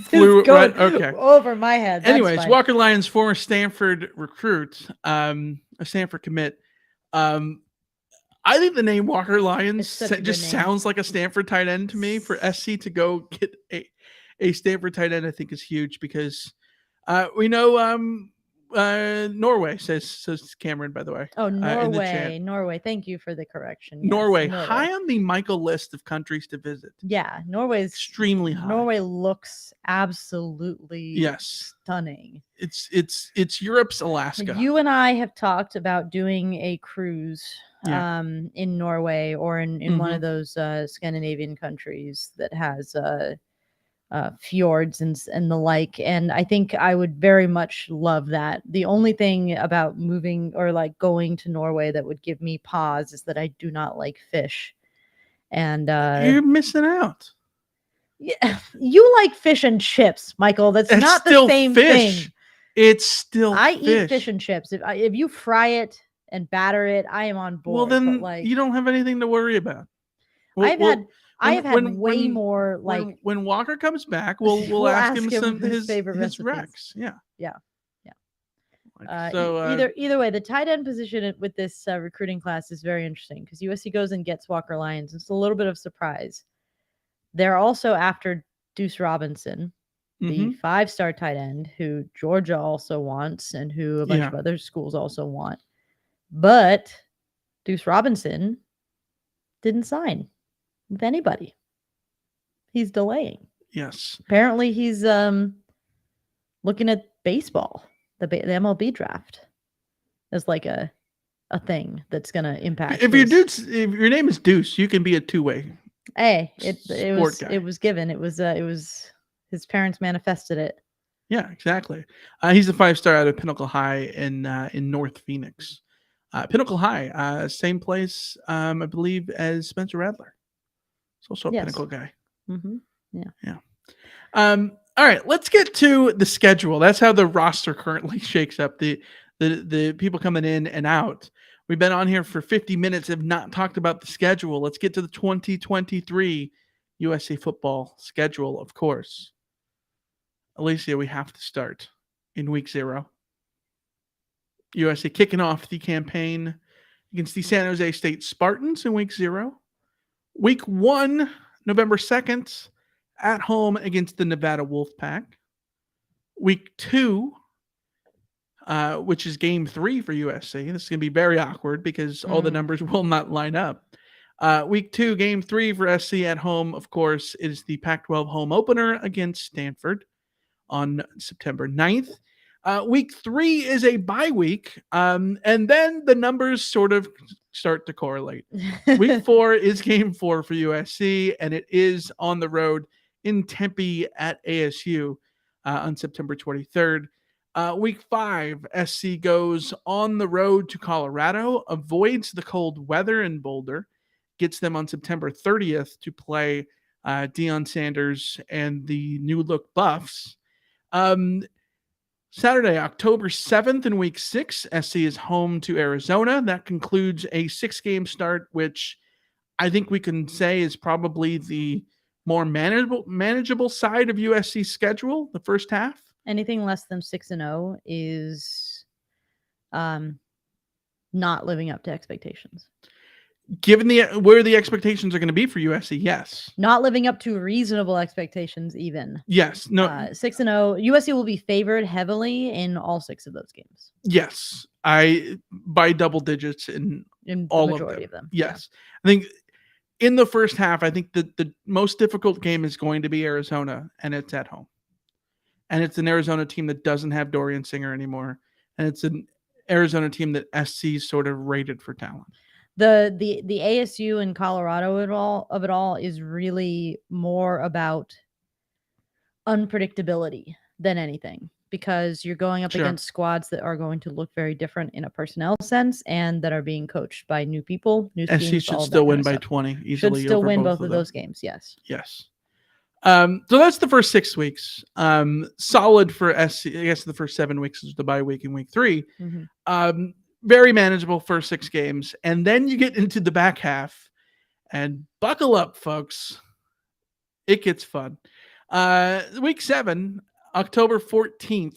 Flew right, okay, over my head. Anyways, Walker Lyons, former Stanford recruit, a Stanford commit. I think the name Walker Lyons just sounds like a Stanford tight end to me. For SC to go get a Stanford tight end, I think is huge, because we know Norway, says Cameron, by the way. Oh, Norway. Thank you for the correction. Yes, Norway, high on the Michael list of countries to visit. Yeah, Norway's extremely high. Norway looks absolutely stunning. It's Europe's Alaska. You and I have talked about doing a cruise in Norway or in one of those Scandinavian countries that has fjords and the like, and I think I would very much love that. The only thing about moving or like going to Norway that would give me pause is that I do not like fish, and you're missing out. Yeah, you like fish and chips, Michael. That's not the same thing. It's still I eat fish and chips. If you fry it and batter it, I am on board. Well, then you don't have anything to worry about. I have had way more like when Walker comes back, we'll ask him some his favorite recs. Yeah. Either way, the tight end position with this recruiting class is very interesting because USC goes and gets Walker Lyons. It's a little bit of surprise. They're also after Deuce Robinson, the 5-star tight end who Georgia also wants and who a bunch of other schools also want. But Deuce Robinson didn't sign with anybody. He's delaying. Yes. Apparently he's looking at baseball, the MLB draft, as like a thing that's going to impact. If your name is Deuce, you can be a two-way. Hey, it was given. It was his parents manifested it. Yeah, exactly. He's a 5-star out of Pinnacle High in North Phoenix. Pinnacle High, same place, I believe, as Spencer Rattler. It's also a Pinnacle guy. Yeah. All right, let's get to the schedule. That's how the roster currently shakes up. The people coming in and out. We've been on here for 50 minutes, have not talked about the schedule. Let's get to the 2023 USC football schedule, of course. Alicia, we have to start in week 0. USC kicking off the campaign against the San Jose State Spartans in week 0. Week 1, November 2nd, at home against the Nevada Wolfpack. Week 2, which is game 3 for USC. This is going to be very awkward because all the numbers will not line up. Week 2, game 3 for SC at home, of course, is the Pac-12 home opener against Stanford. on September 9th. Week 3 is a bye week, and then the numbers sort of start to correlate. Week 4 is game 4 for USC, and it is on the road in Tempe at ASU on September 23rd. Week 5, SC goes on the road to Colorado, avoids the cold weather in Boulder, gets them on September 30th to play Deion Sanders and the New Look Buffs. Saturday, October 7th in week 6, SC is home to Arizona. That concludes a 6-game start, which I think we can say is probably the more manageable side of USC's schedule, the first half. Anything less than 6-0 is not living up to expectations. Given where the expectations are going to be for USC, yes. Not living up to reasonable expectations, even. Yes. No. 6-0. USC will be favored heavily in all 6 of those games. Yes. By double digits in all the majority of them. Yes. Yeah. I think in the first half, I think that the most difficult game is going to be Arizona, and it's at home. And it's an Arizona team that doesn't have Dorian Singer anymore. And it's an Arizona team that SC sort of rated for talent. The ASU and Colorado of it all is really more about unpredictability than anything, because you're going up against squads that are going to look very different in a personnel sense and that are being coached by new people, new schemes. SC should still win by 20 easily. Should still win both of those games. Yes. Yes. So that's the first 6 weeks. Solid for SC. I guess the first 7 weeks is the bye week in week 3. Mm-hmm. Very manageable first 6 games. And then you get into the back half, and buckle up, folks. It gets fun. Week 7, October 14th,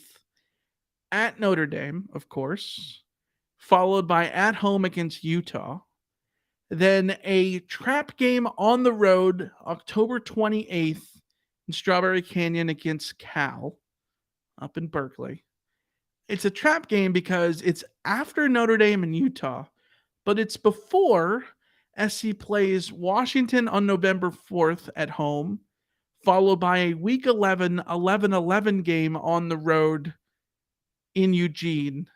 at Notre Dame, of course, followed by at home against Utah. Then a trap game on the road, October 28th, in Strawberry Canyon against Cal, up in Berkeley. It's a trap game because it's after Notre Dame and Utah, but it's before SC plays Washington on November 4th at home, followed by a Week 11, 11-11 game on the road in Eugene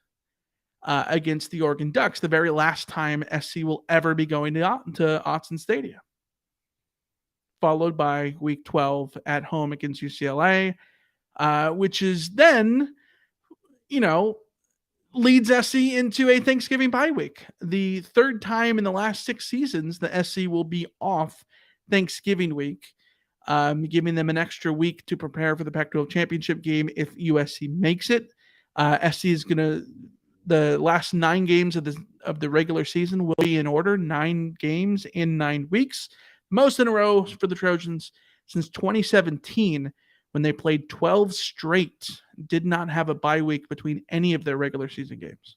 against the Oregon Ducks, the very last time SC will ever be going to Autzen Stadium. Followed by Week 12 at home against UCLA, which is then, leads SC into a Thanksgiving bye week. The third time in the last 6 seasons that SC will be off Thanksgiving week, giving them an extra week to prepare for the Pac-12 championship game if USC makes it. SC is going to, the last 9 games of the regular season will be in order, 9 games in 9 weeks, most in a row for the Trojans since 2017, when they played 12 straight, did not have a bye week between any of their regular season games.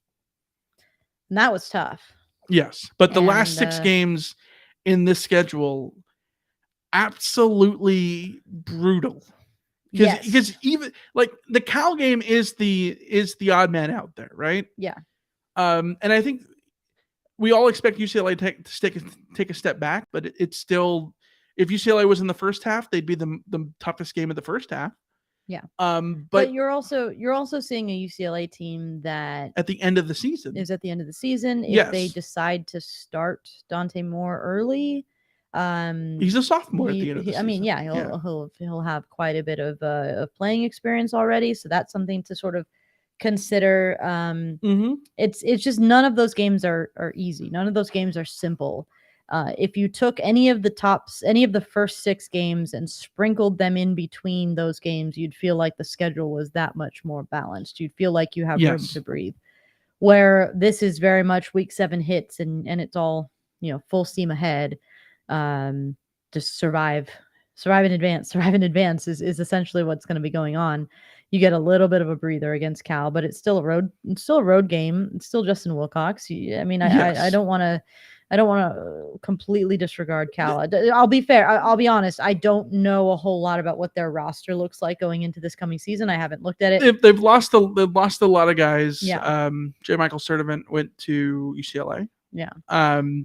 And that was tough. Yes, but the last 6 games in this schedule, absolutely brutal. Because even like the Cal game is the odd man out there, right? Yeah. And I think we all expect UCLA to take a step back, but it's still, if UCLA was in the first half, they'd be the toughest game of the first half. Yeah. But you're also seeing a UCLA team that at the end of the season if they decide to start Dante Moore early. He's a sophomore at the end of the season. He'll have quite a bit of playing experience already, so that's something to sort of consider. It's just none of those games are easy. None of those games are simple. If you took any of the first 6 games and sprinkled them in between those games, you'd feel like the schedule was that much more balanced. You'd feel like you have room to breathe. Where this is very much week 7 hits and it's all, full steam ahead. Just survive in advance is essentially what's going to be going on. You get a little bit of a breather against Cal, but it's still a road game. It's still Justin Wilcox. I don't want to completely disregard Cal. I'll be fair. I'll be honest. I don't know a whole lot about what their roster looks like going into this coming season. I haven't looked at it. They've lost a lot of guys. Yeah. J. Michael Sturdivant went to UCLA. Yeah.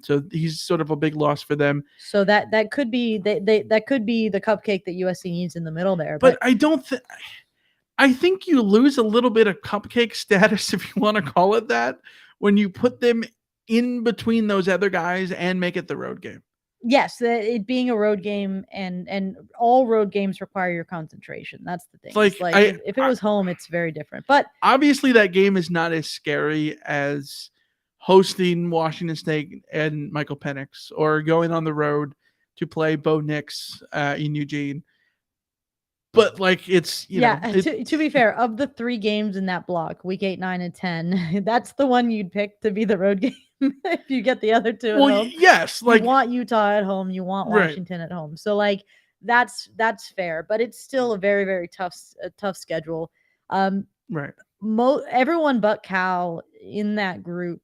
So he's sort of a big loss for them. So that could be that could be the cupcake that USC needs in the middle there. But I don't think I think you lose a little bit of cupcake status, if you want to call it that, when you put them in between those other guys and make it the road game. Yes, it being a road game, and all road games require your concentration. That's the thing. It's like if it was home, it's very different. But obviously, that game is not as scary as hosting Washington State and Michael Penix, or going on the road to play Bo Nix in Eugene. But like, it's to be fair, of the 3 games in that block, week 8, 9, and 10, that's the one you'd pick to be the road game if you get the other 2 at home. Yes, like, you want Utah at home, you want Washington at home. So like that's fair, but it's still a very, very tough schedule. Right. Everyone but Cal in that group,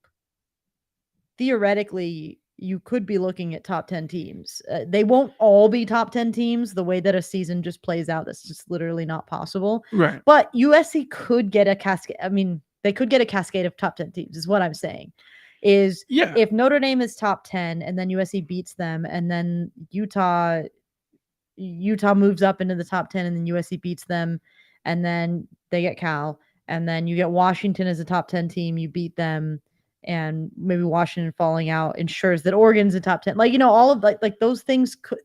theoretically, you could be looking at top 10 teams. They won't all be top 10 teams the way that a season just plays out. That's just literally not possible. Right. But USC could get a cascade. I mean, they could get a cascade of top 10 teams, is what I'm saying. If Notre Dame is top 10 and then USC beats them, and then Utah moves up into the top 10 and then USC beats them, and then they get Cal, and then you get Washington as a top 10 team, you beat them, and maybe Washington falling out ensures that Oregon's a top 10. Like, all of like those things could.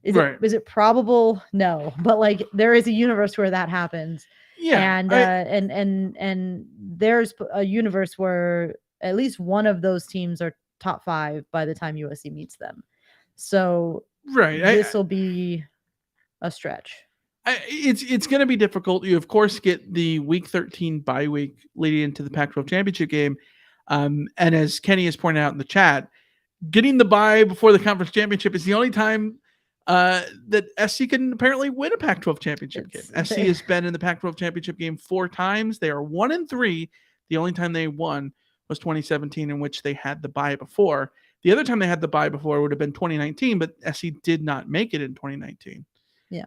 Is it probable? No, but like there is a universe where that happens. Yeah, and there's a universe where at least one of those teams are top 5 by the time USC meets them. So this will be a stretch. It's going to be difficult. You of course get the week 13 bye week leading into the Pac-12 championship game. And as Kenny has pointed out in the chat, getting the bye before the conference championship is the only time that SC can apparently win a Pac-12 championship game. SC has been in the Pac-12 championship game 4 times. They are 1-3. The only time they won was 2017, in which they had the bye before. The other time they had the bye before would have been 2019, but SC did not make it in 2019. Yeah.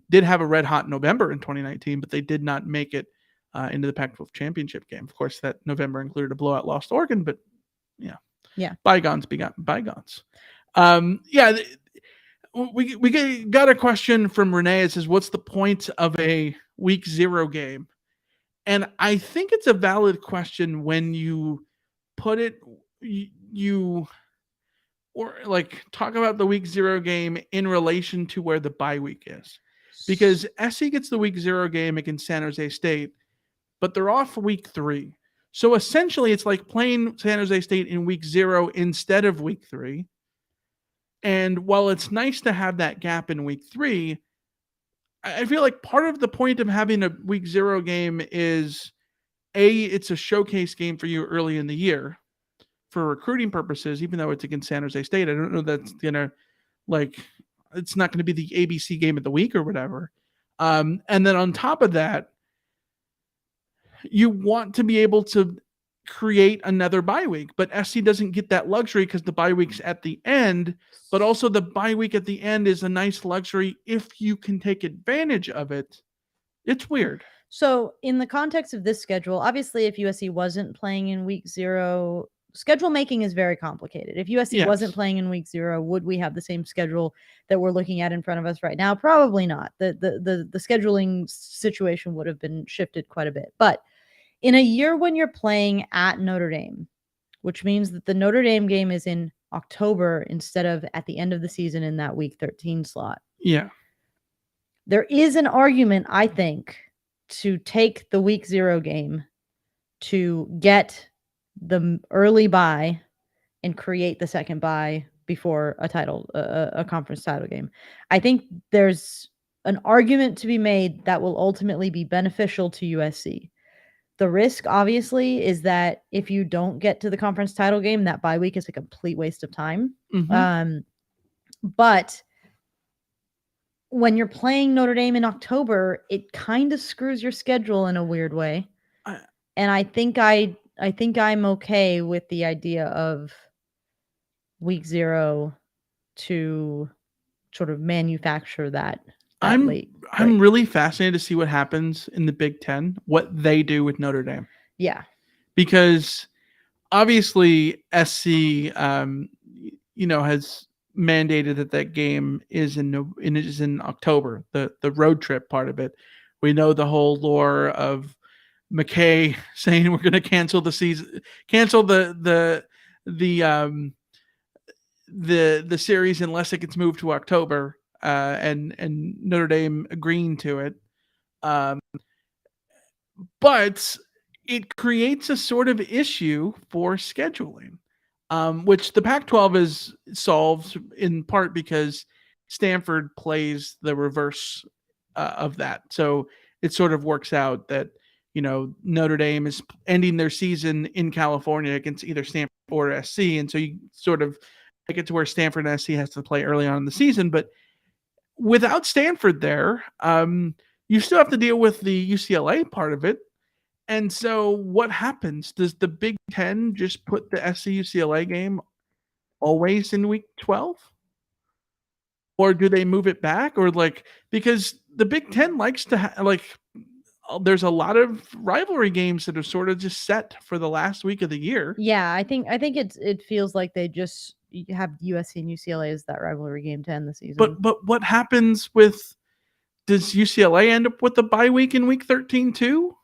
Did have a red hot November in 2019, but they did not make it into the Pac-12 championship game. Of course, that November included a blowout loss to Oregon, but bygones begot bygones. We got a question from Renee. It says, what's the point of a week 0 game? And I think it's a valid question when you put it, or like talk about the week 0 game in relation to where the bye week is. Because SC gets the week 0 game against San Jose State, but they're off week 3. So essentially it's like playing San Jose State in week 0 instead of week 3. And while it's nice to have that gap in week 3, I feel like part of the point of having a week 0 game is it's a showcase game for you early in the year for recruiting purposes, even though it's against San Jose State. I don't know that's going to it's not going to be the ABC game of the week or whatever. And then on top of that, you want to be able to create another bye week, but SC doesn't get that luxury because the bye week's at the end, but also the bye week at the end is a nice luxury if you can take advantage of it. It's weird. So in the context of this schedule, obviously if USC wasn't playing in week 0, schedule making is very complicated. If USC wasn't playing in week 0, would we have the same schedule that we're looking at in front of us right now? Probably not. The scheduling situation would have been shifted quite a bit. But in a year when you're playing at Notre Dame, which means that the Notre Dame game is in October instead of at the end of the season in that week 13 slot. Yeah. There is an argument, I think, to take the week 0 game to get the early bye and create the second bye before a conference title game. I think there's an argument to be made that will ultimately be beneficial to USC. The risk, obviously, is that if you don't get to the conference title game, that bye week is a complete waste of time. Mm-hmm. But when you're playing Notre Dame in October, it kind of screws your schedule in a weird way. And I think I'm okay with the idea of week 0 to sort of manufacture that. I'm really fascinated to see what happens in the Big Ten, what they do with Notre Dame. Yeah. Because obviously SC, has mandated that game is in October, the road trip part of it, We know the whole lore of McKay saying we're going to cancel the season, cancel the series unless it gets moved to October, and Notre Dame agreeing to it. Um, but it creates a sort of issue for scheduling, which the Pac-12 is solved in part because Stanford plays the reverse of that. So it sort of works out that Notre Dame is ending their season in California against either Stanford or SC, and so you sort of make it to where Stanford and SC has to play early on in the season. But without Stanford there, you still have to deal with the UCLA part of it. And so what happens? Does the Big Ten just put the SC UCLA game always in week 12? Or do they move it back? Or because the Big Ten likes to there's a lot of rivalry games that are sort of just set for the last week of the year. Yeah, I think it feels like they just have USC and UCLA as that rivalry game to end the season. But what happens with, does UCLA end up with the bye week in week 13 too?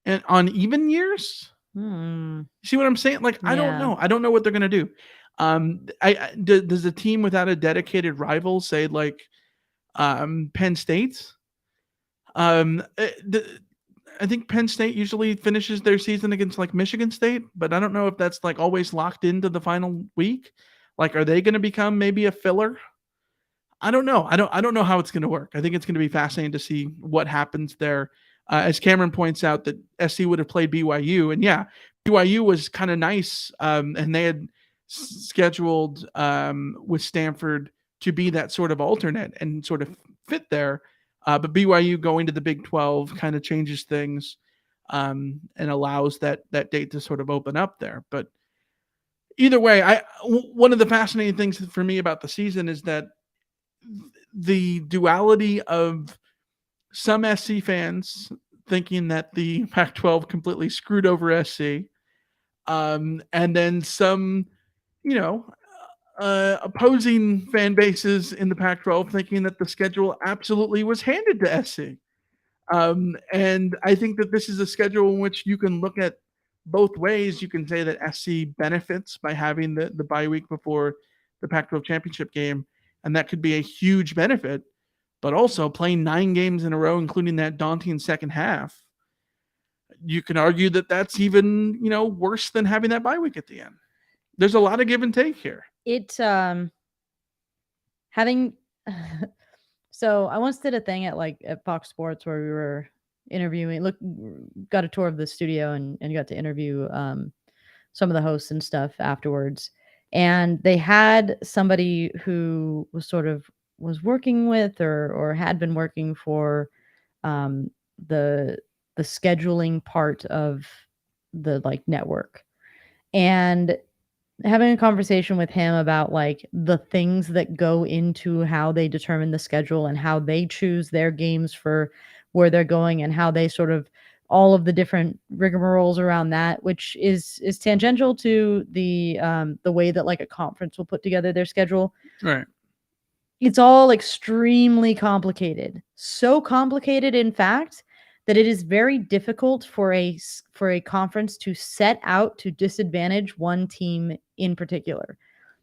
And on even years? See what I'm saying? I don't know. I don't know what they're gonna do. Does a team without a dedicated rival, say Penn State? I think Penn State usually finishes their season against Michigan State, but I don't know if that's always locked into the final week. Are they going to become maybe a filler? I don't know. I don't know how it's going to work. I think it's going to be fascinating to see what happens there. As Cameron points out, that SC would have played BYU, and yeah, BYU was kind of nice, and they had scheduled with Stanford to be that sort of alternate and sort of fit there. But BYU going to the Big 12 kind of changes things, and allows that date to sort of open up there. But either way, one of the fascinating things for me about the season is that the duality of some SC fans thinking that the Pac-12 completely screwed over SC, and then some, opposing fan bases in the Pac-12 thinking that the schedule absolutely was handed to SC. And I think that this is a schedule in which you can look at both ways. You can say that SC benefits by having the bye week before the Pac-12 championship game, and that could be a huge benefit. But also playing 9 games in a row, including that daunting second half, you can argue that that's even, worse than having that bye week at the end. There's a lot of give and take here. It's having so I once did a thing at Fox Sports where we were interviewing, got a tour of the studio and got to interview some of the hosts and stuff afterwards. And they had somebody who was working with or had been working for the scheduling part of the network, and having a conversation with him about the things that go into how they determine the schedule and how they choose their games for where they're going, and how they sort of all of the different rigmaroles around that, which is tangential to the way that a conference will put together their schedule. Right. It's all extremely complicated. So complicated, in fact, that it is very difficult for a conference to set out to disadvantage one team in particular.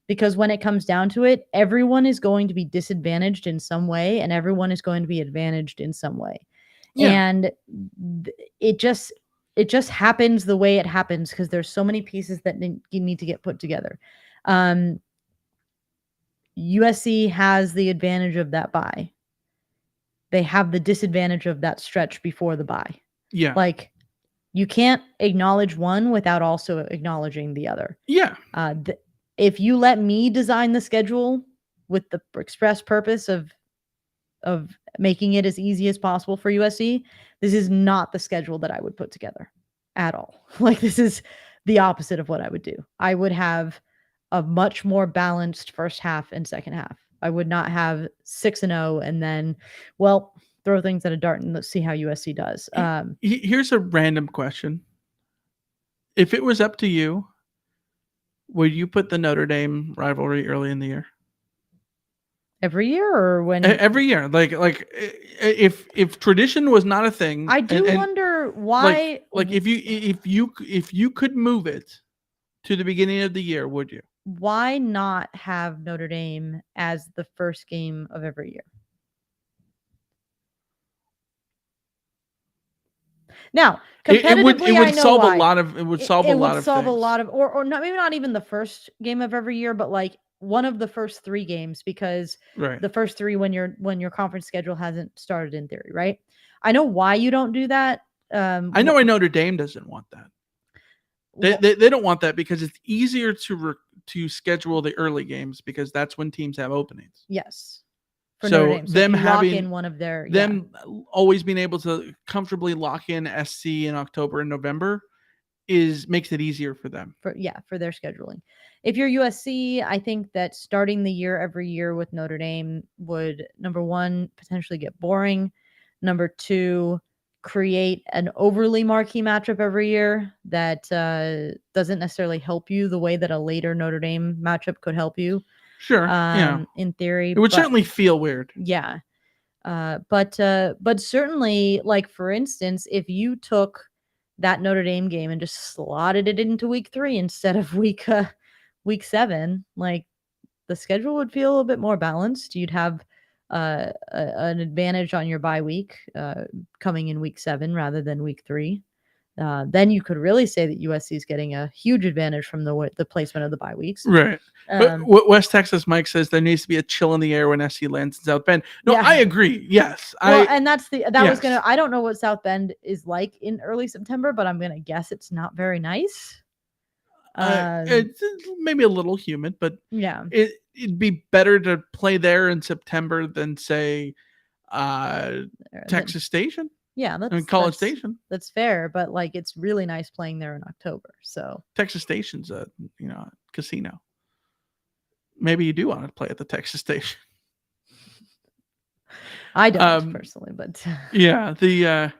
Because when it comes down to it, everyone is going to be disadvantaged in some way, and everyone is going to be advantaged in some way. Yeah. And it just happens the way it happens because there's so many pieces that need to get put together. USC has the advantage of that bye. They have the disadvantage of that stretch before the bye. Yeah. You can't acknowledge one without also acknowledging the other. Yeah. If you let me design the schedule with the express purpose of making it as easy as possible for USC, this is not the schedule that I would put together at all. This is the opposite of what I would do. I would have a much more balanced first half and second half. I would not have 6-0 and then, throw things at a dart and let's see how USC does. Here's a random question. If it was up to you, would you put the Notre Dame rivalry early in the year? Every year, or when? Every year, like if tradition was not a thing, I do and wonder why. like if you could move it to the beginning of the year, would you? Why not have Notre Dame as the first game of every year? Now, competitively, it I would know solve why. a lot of it would solve It a would lot of solve a things. lot of, or not, maybe not even the first game of every year, but like one of the first 3 games, because Right. the first 3 when your conference schedule hasn't started in theory, right? I know why you don't do that. I know Notre Dame doesn't want that. They don't want that because it's easier to schedule the early games because that's when teams have openings. Yes. For Notre So Dame. So if them you lock having in one of their, them always being able to comfortably lock in SC in October and November makes it easier for them. For their scheduling. If you're USC, I think that starting the year every year with Notre Dame would, number 1, potentially get boring. Number 2, create an overly marquee matchup every year that doesn't necessarily help you the way that a later Notre Dame matchup could help you. Sure. Yeah. In theory. It would certainly feel weird. Yeah. But certainly, like, for instance, if you took that Notre Dame game and just slotted it into week 3 instead of week 7, like, the schedule would feel a bit more balanced. You'd have an advantage on your bye week coming in week 7 rather than week 3. Then you could really say that USC is getting a huge advantage from the placement of the bye weeks. Right. But West Texas Mike says there needs to be a chill in the air when SC lands in South Bend. No, I agree. Yes. Well, and that was yes. I don't know what South Bend is like in early September, but I'm going to guess it's not very nice. It's maybe a little humid, but yeah, it'd be better to play there in September than say Texas Station. Yeah, College Station. That's fair, but like, it's really nice playing there in October. So Texas Station's a casino. Maybe you do want to play at the Texas Station. I don't personally, but yeah, the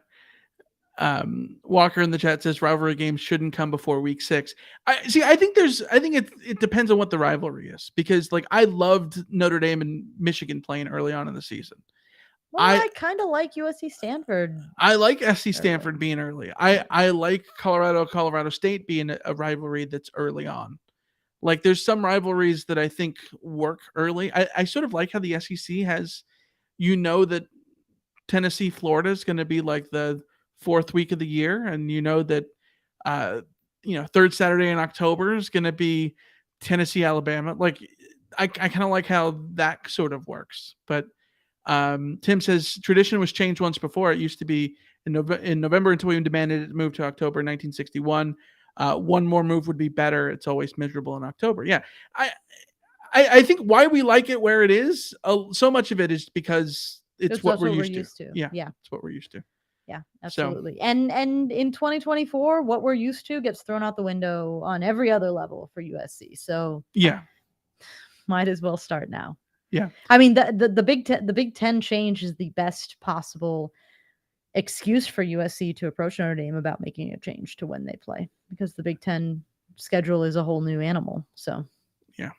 Walker in the chat says rivalry games shouldn't come before week 6. I think it depends on what the rivalry is, because like I loved Notre Dame and Michigan playing early on in the season. Well, I kind of like USC Stanford. I like SC Stanford being early. I like Colorado State being a rivalry that's early on. Like, there's some rivalries that I think work early. I sort of like how the SEC has, that Tennessee, Florida is going to be like the 4th week of the year. And that, third Saturday in October is going to be Tennessee, Alabama. Like, I kind of like how that sort of works. But Tim says tradition was changed once before. It used to be in November until we demanded it move to October 1961. One more move would be better. It's always miserable in October. Yeah. I think why we like it where it is, so much of it is because it's what we're used to. Yeah. It's what we're used to. Yeah, absolutely. So, and in 2024, what we're used to gets thrown out the window on every other level for USC. So yeah, might as well start now. Yeah. I mean, the Big Ten change is the best possible excuse for USC to approach Notre Dame about making a change to when they play, because the Big Ten schedule is a whole new animal. So yeah.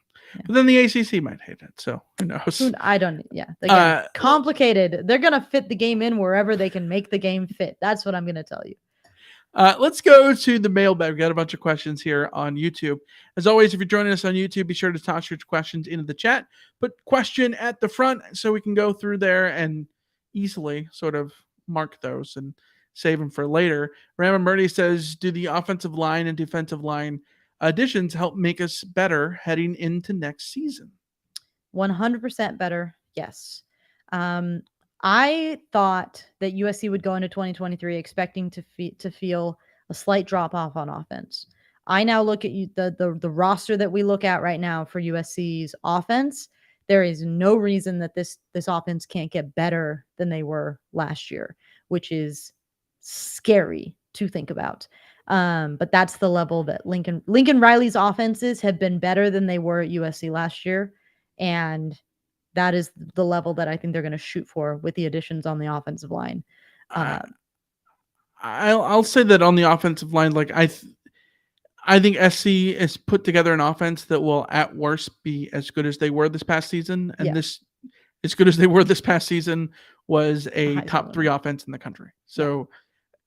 But then the ACC might hate it. So who knows? I don't. Yeah. Again, complicated. They're going to fit the game in wherever they can make the game fit. That's what I'm going to tell you. Let's go to the mailbag. We've got a bunch of questions here on YouTube. As always, if you're joining us on YouTube, be sure to toss your questions into the chat. Put question at the front so we can go through there and easily sort of mark those and save them for later. Rama Murdy says, do the offensive line and defensive line additions help make us better heading into next season? 100% better. Yes. I thought that USC would go into 2023 expecting to feel a slight drop off on offense. I now look at the roster that we look at right now for USC's offense. There is no reason that this offense can't get better than they were last year, which is scary to think about. But that's the level that Lincoln Riley's offenses have been better than they were at USC last year. And that is the level that I think they're going to shoot for with the additions on the offensive line. I'll say that on the offensive line, like I think SC has put together an offense that will at worst be as good as they were this past season. And as good as they were this past season, was a top 3 winner. offense in the country. So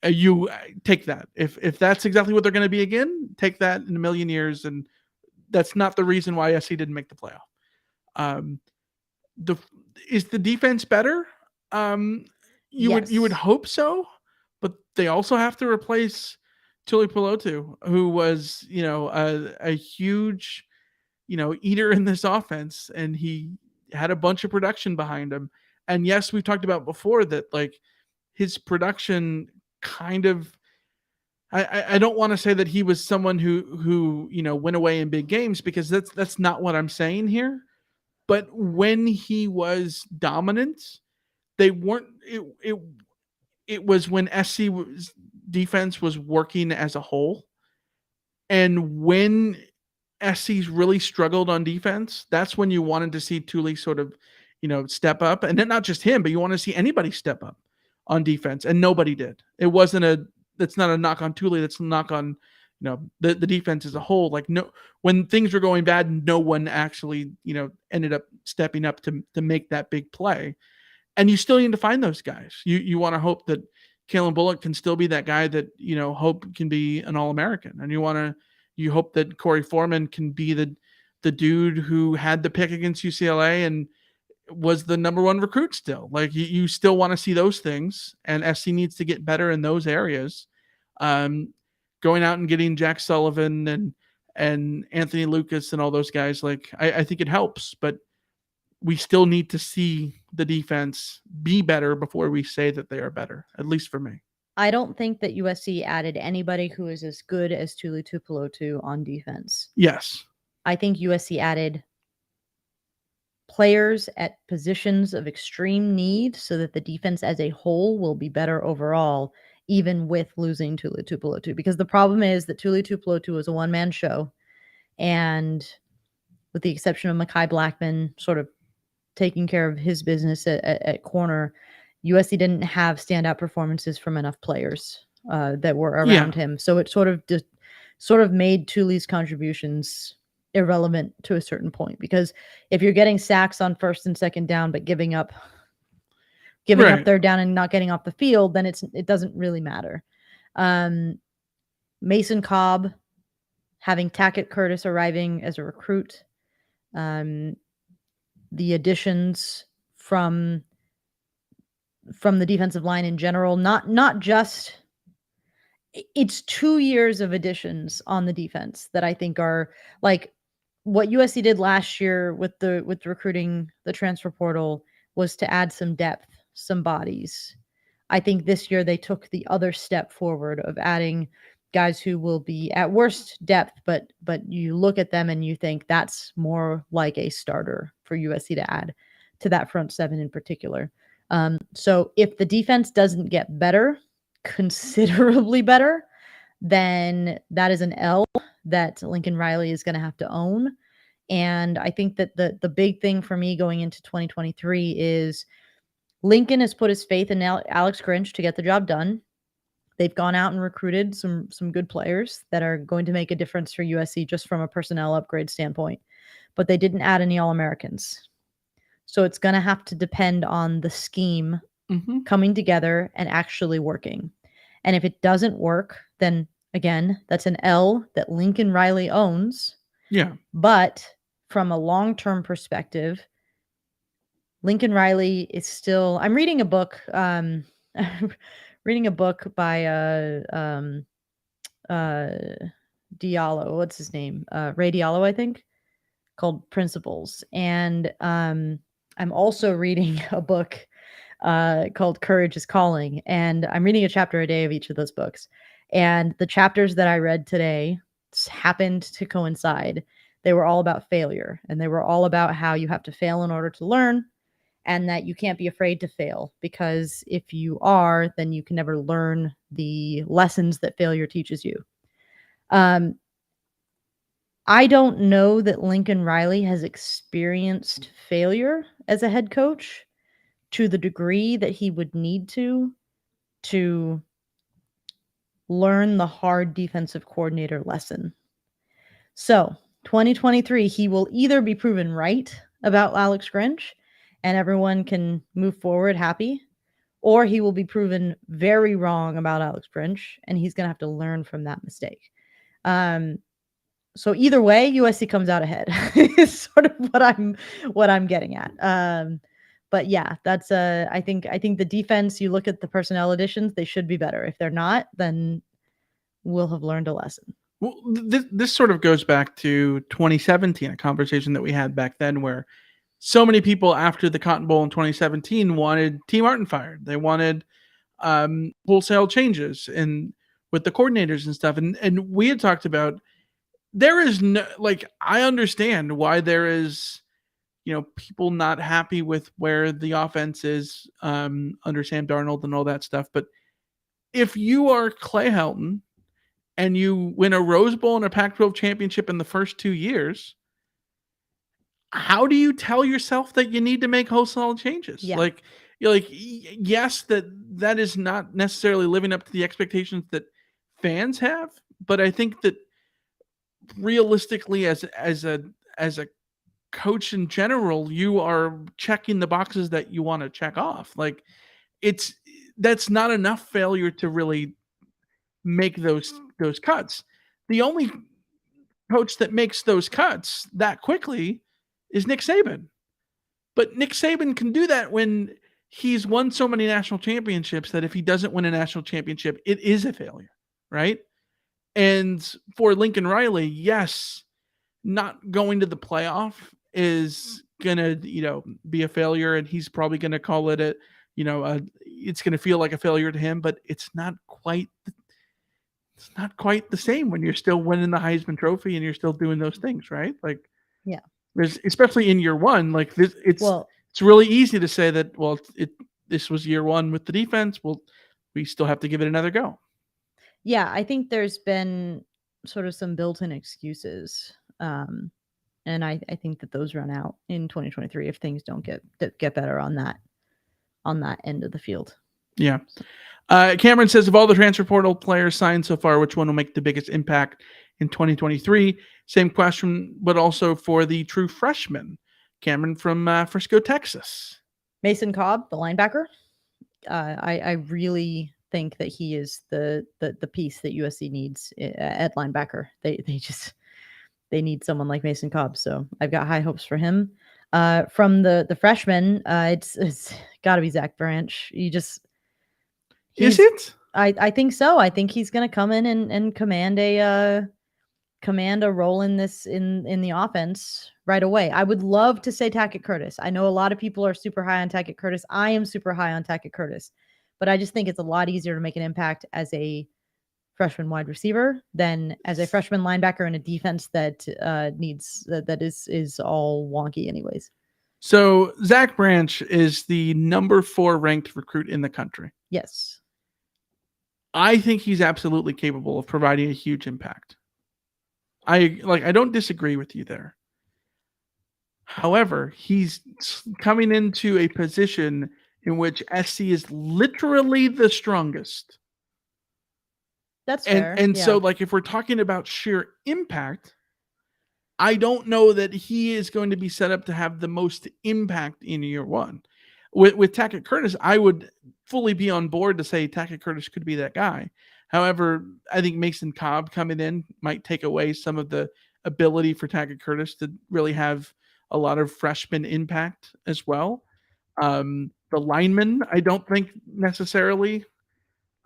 you take that. If that's exactly what they're going to be again, take that in a million years, and that's not the reason why SC didn't make the playoff. Is the defense better? You would hope so, but they also have to replace Tuli Pelotu, who was a huge eater in this offense, and he had a bunch of production behind him. And yes, we've talked about before that like his production kind of. I don't want to say that he was someone who went away in big games, because that's not what I'm saying here. But when he was dominant, they weren't. It was when SC defense was working as a whole, and when SC's really struggled on defense, that's when you wanted to see Tuli sort of, step up, and then not just him, but you want to see anybody step up on defense, and nobody did. It wasn't that's not a knock on Tuli. That's a knock on, the defense as a whole. Like when things were going bad, no one actually, ended up stepping up to make that big play. And you still need to find those guys. You want to hope that Kalen Bullock can still be that guy that, hope can be an All-American. And you hope that Corey Foreman can be the dude who had the pick against UCLA and was the number 1 recruit still. Like you still want to see those things, and SC needs to get better in those areas. Going out and getting Jack Sullivan and Anthony Lucas and all those guys, like I think it helps, but we still need to see the defense be better before we say that they are better, at least for me. I don't think that USC added anybody who is as good as Tuli Tuipulotu on defense. Yes. I think USC added players at positions of extreme need so that the defense as a whole will be better overall, even with losing Tuli Tuipulotu. Because the problem is that Tuli Tuipulotu was a one-man show, and with the exception of Mekhi Blackman sort of taking care of his business at corner, USC didn't have standout performances from enough players that were around him. So it sort of made Tuli's contributions irrelevant to a certain point, because if you're getting sacks on first and second down but giving up third down and not getting off the field, then it doesn't really matter. Mason Cobb, having Tackett Curtis arriving as a recruit, the additions from the defensive line in general, not just, it's 2 years of additions on the defense that I think are like what USC did last year with the recruiting, the transfer portal, was to add some depth, some bodies. I think this year they took the other step forward of adding guys who will be at worst depth, but you look at them and you think that's more like a starter for USC to add to that front seven in particular. So if the defense doesn't get better, considerably better, then that is an L that Lincoln Riley is going to have to own. And I think that the big thing for me going into 2023 is Lincoln has put his faith in Alex Grinch to get the job done. They've gone out and recruited some good players that are going to make a difference for USC just from a personnel upgrade standpoint. But they didn't add any All-Americans. So it's going to have to depend on the scheme coming together and actually working. And if it doesn't work, then again, that's an L that Lincoln Riley owns. Yeah. But from a long-term perspective, Lincoln Riley is still, I'm reading a book, reading a book by Diallo. What's his name? Ray Diallo, I think, called Principles. And I'm also reading a book called Courage is Calling. And I'm reading a chapter a day of each of those books. And the chapters that I read today happened to coincide. They were all about failure, and they were all about how you have to fail in order to learn, and that you can't be afraid to fail, because if you are, then you can never learn the lessons that failure teaches you. I don't know that Lincoln Riley has experienced failure as a head coach to the degree that he would need to learn the hard defensive coordinator lesson. So 2023, he will either be proven right about Alex Grinch, and everyone can move forward happy, or he will be proven very wrong about Alex Grinch, and he's going to have to learn from that mistake. So either way, USC comes out ahead. Is sort of what I'm getting at. But yeah, that's I think the defense. You look at the personnel additions; they should be better. If they're not, then we'll have learned a lesson. Well, this sort of goes back to 2017, a conversation that we had back then, where so many people after the Cotton Bowl in 2017 wanted T. Martin fired. They wanted wholesale changes and with the coordinators and stuff. And we had talked about there is no, like, I understand why there is, people not happy with where the offense is under Sam Darnold and all that stuff. But if you are Clay Helton and you win a Rose Bowl and a Pac-12 championship in the first 2 years, how do you tell yourself that you need to make wholesale changes? Yeah. Like, you're like, yes, that is not necessarily living up to the expectations that fans have, but I think that realistically, as a coach in general, you are checking the boxes that you want to check off. Like, that's not enough failure to really make those cuts. The only coach that makes those cuts that quickly is Nick Saban. But Nick Saban can do that when he's won so many national championships that if he doesn't win a national championship, it is a failure, right? And for Lincoln Riley, yes, not going to the playoff is going to, be a failure, and he's probably going to call it it's going to feel like a failure to him, but it's not quite the same when you're still winning the Heisman Trophy and you're still doing those things, right? Like, yeah, there's, especially in year one, like this, it's really easy to say that, well, this was year one with the defense. Well, we still have to give it another go. Yeah, I think there's been sort of some built-in excuses, and I think that those run out in 2023 if things don't get better on that end of the field. Yeah. Cameron says, of all the transfer portal players signed so far, which one will make the biggest impact in 2023? Same question, but also for the true freshman. Cameron from Frisco, Texas. Mason Cobb, the linebacker. I really think that he is the piece that USC needs at linebacker. They need someone like Mason Cobb. So I've got high hopes for him. From the freshman, it's got to be Zach Branch. Is it? I think so. I think he's going to come in and command a role in this in the offense right away. I would love to say Tackett Curtis. I know a lot of people are super high on Tackett Curtis. I am super high on Tackett Curtis, but I just think it's a lot easier to make an impact as a freshman wide receiver than as a freshman linebacker in a defense that is all wonky anyways. So Zach Branch is the number 4 ranked recruit in the country. Yes. I think he's absolutely capable of providing a huge impact. I don't disagree with you there. However, he's coming into a position in which SC is literally the strongest. That's fair. And so, like, if we're talking about sheer impact, I don't know that he is going to be set up to have the most impact in year one. With Tackett Curtis, I would fully be on board to say Tackett Curtis could be that guy. However, I think Mason Cobb coming in might take away some of the ability for Tackett Curtis to really have a lot of freshman impact as well. The linemen, I don't think necessarily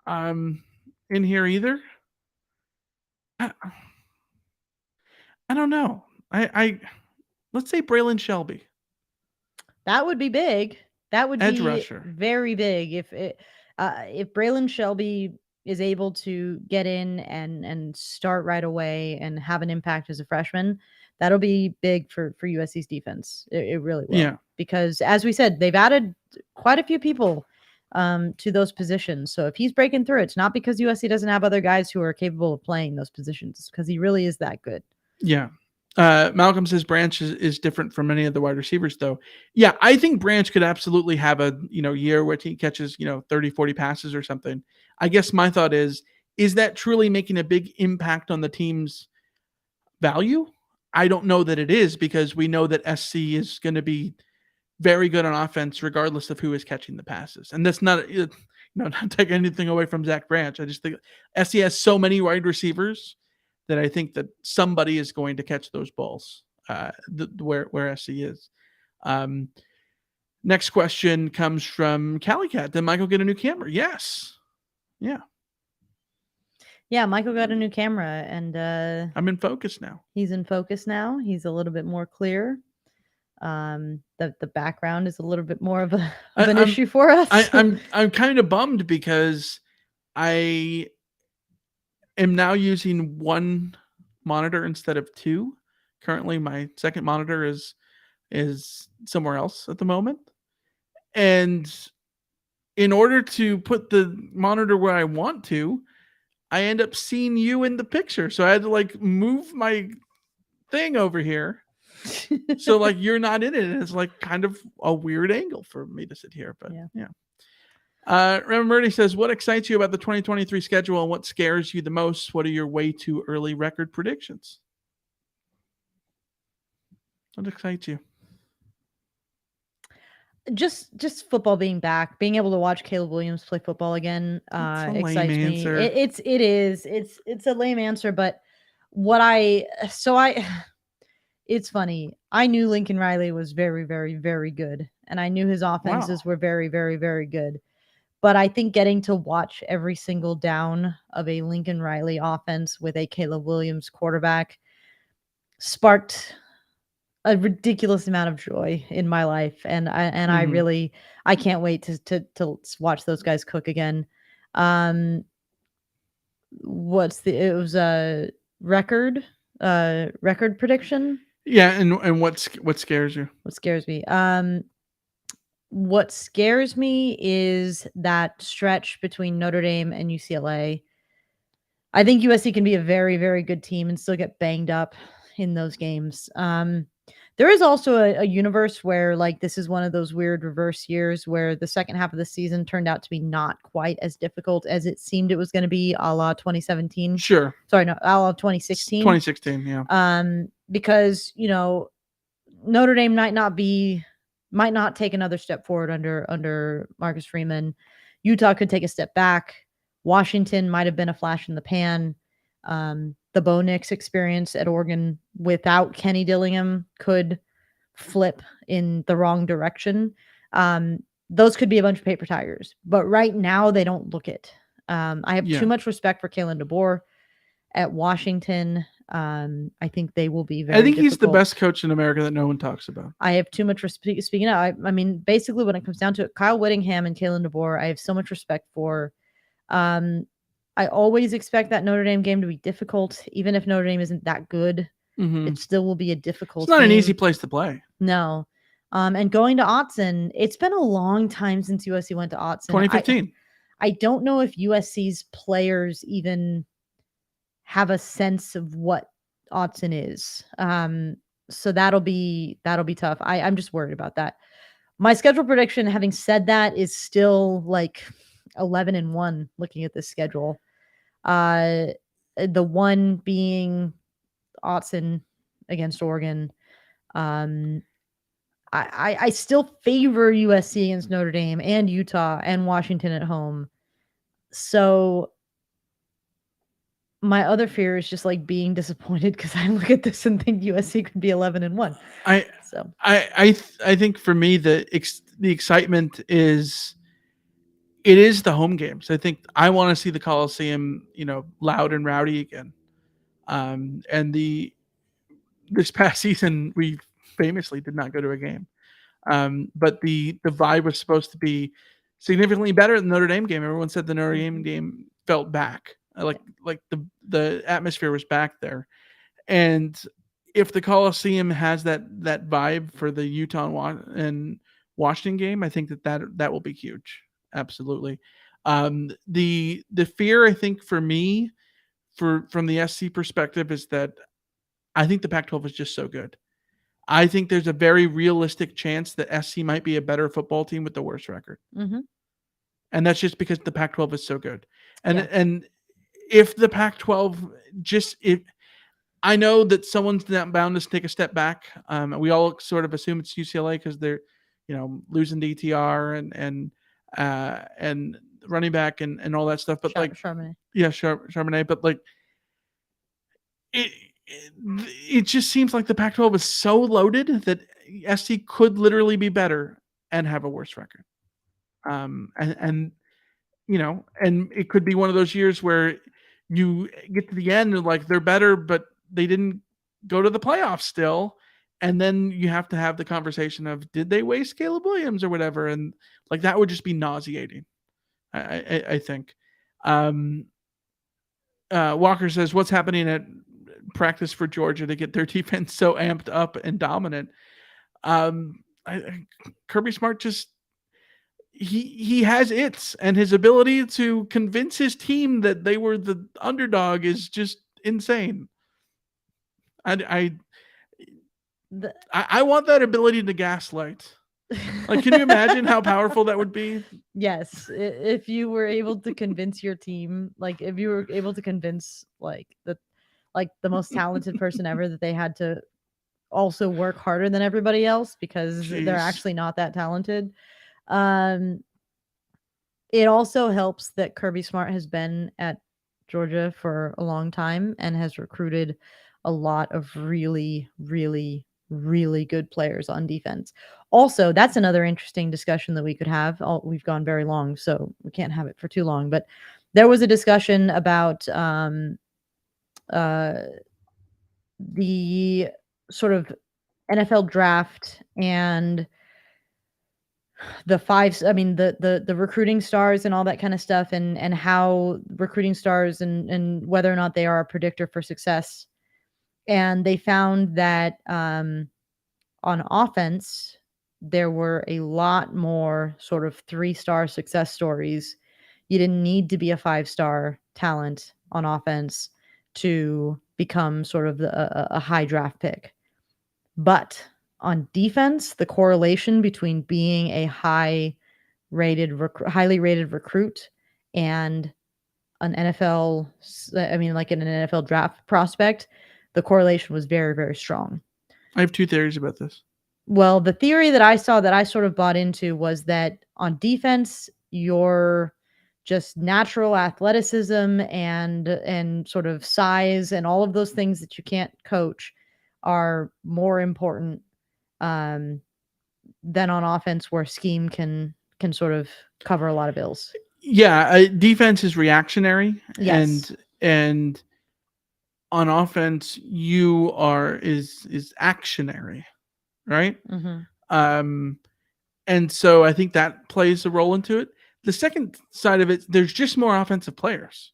in here either. I don't know. I let's say Braylon Shelby. That would be big. That would Edge be rusher. Very big if Braylon Shelby is able to get in and start right away and have an impact as a freshman. That'll be big for USC's defense. It really will. Yeah. Because as we said, they've added quite a few people to those positions. So if he's breaking through, it's not because USC doesn't have other guys who are capable of playing those positions. It's because he really is that good. Yeah. Malcolm says Branch is different from many of the wide receivers, though. Yeah, I think Branch could absolutely have a year where he catches 30, 40 passes or something. I guess my thought is that truly making a big impact on the team's value? I don't know that it is, because we know that SC is going to be very good on offense, regardless of who is catching the passes. And that's not, not taking anything away from Zach Branch. I just think SC has so many wide receivers that I think that somebody is going to catch those balls where SC is. Next question comes from Calicat. Did Michael get a new camera? Yes. Yeah. Yeah, Michael got a new camera, and I'm in focus now. He's in focus now. He's a little bit more clear. The background is a little bit more of an issue for us. I'm kind of bummed because I am now using one monitor instead of two. Currently, my second monitor is somewhere else at the moment, and in order to put the monitor where I want to, I end up seeing you in the picture. So I had to like move my thing over here. So like you're not in it. And it's like kind of a weird angle for me to sit here. But yeah. Reverend Murdy says, what excites you about the 2023 schedule and what scares you the most? What are your way too early record predictions? What excites you? Just football being back, being able to watch Caleb Williams play football again excites me. It's a lame answer, but it's funny. I knew Lincoln Riley was very, very, very good, and I knew his offenses were very, very, very good. But I think getting to watch every single down of a Lincoln Riley offense with a Caleb Williams quarterback sparked a ridiculous amount of joy in my life. And I can't wait to watch those guys cook again. It was a record prediction. Yeah. And what scares you? What scares me? What scares me is that stretch between Notre Dame and UCLA. I think USC can be a very, very good team and still get banged up in those games. There is also a universe where like this is one of those weird reverse years where the second half of the season turned out to be not quite as difficult as it seemed it was going to be, a la 2017. Sure. Sorry, no, a la 2016. 2016, yeah. Because Notre Dame might not take another step forward under Marcus Freeman. Utah could take a step back. Washington might have been a flash in the pan. The Bo Nix experience at Oregon without Kenny Dillingham could flip in the wrong direction. Those could be a bunch of paper tigers, but right now they don't look it. I have too much respect for Kalen DeBoer at Washington. I think they will be very difficult. He's the best coach in America that no one talks about. I have too much respect. Speaking of, I mean, basically when it comes down to it, Kyle Whittingham and Kalen DeBoer, I have so much respect for. I always expect that Notre Dame game to be difficult, even if Notre Dame isn't that good. Mm-hmm. It still will be a difficult. It's not game. An easy place to play. No. And going to Autzen, it's been a long time since USC went to Autzen. 2015. I don't know if USC's players even have a sense of what Autzen is. So that'll be tough. I'm just worried about that. My schedule prediction, having said that, is still like 11-1 looking at this schedule. The one being Autzen against Oregon. I still favor USC against Notre Dame and Utah and Washington at home. So my other fear is just like being disappointed because I look at this and think USC could be 11-1. I think for me the excitement is. It is the home games. I think I want to see the Coliseum, loud and rowdy again. And this past season, we famously did not go to a game. But the vibe was supposed to be significantly better than the Notre Dame game. Everyone said the Notre Dame game felt back, like the atmosphere was back there. And if the Coliseum has that vibe for the Utah and Washington game, I think that will be huge. Absolutely. The fear, I think, for me, from the SC perspective, is that I think the Pac-12 is just so good. I think there's a very realistic chance that SC might be a better football team with the worst record. Mm-hmm. And that's just because the Pac-12 is so good. And if the Pac-12 I know that someone's bound to take a step back. We all sort of assume it's UCLA because they're, losing DTR and running back and all that stuff. But Charbonnet. Charbonnet. But it just seems like the Pac-12 is so loaded that SC could literally be better and have a worse record. And it could be one of those years where you get to the end and they're better, but they didn't go to the playoffs still. And then you have to have the conversation of, did they waste Caleb Williams or whatever? And that would just be nauseating, I think. Walker says, what's happening at practice for Georgia to get their defense so amped up and dominant? Kirby Smart just, he has its, and his ability to convince his team that they were the underdog is just insane. I want that ability to gaslight. Can you imagine how powerful that would be? Yes, if you were able to convince your team, if you were able to convince the most talented person ever that they had to also work harder than everybody else because they're actually not that talented. It also helps that Kirby Smart has been at Georgia for a long time and has recruited a lot of really, really, really good players on defense. Also, that's another interesting discussion that we could have. We've gone very long, so we can't have it for too long. But there was a discussion about the sort of NFL draft and the recruiting stars and all that kind of stuff, and how recruiting stars and whether or not they are a predictor for success. And they found that on offense, there were a lot more sort of 3-star success stories. You didn't need to be a 5-star talent on offense to become sort of a high draft pick. But on defense, the correlation between being a highly rated recruit and an NFL, an NFL draft prospect, the correlation was very, very strong. I have 2 theories about this. Well, the theory that I saw that I sort of bought into was that on defense, your just natural athleticism and sort of size and all of those things that you can't coach are more important than on offense, where scheme can sort of cover a lot of ills. Yeah, defense is reactionary. Yes. And on offense, you is actionary, right? Mm-hmm. And so I think that plays a role into it. The second side of it, there's just more offensive players.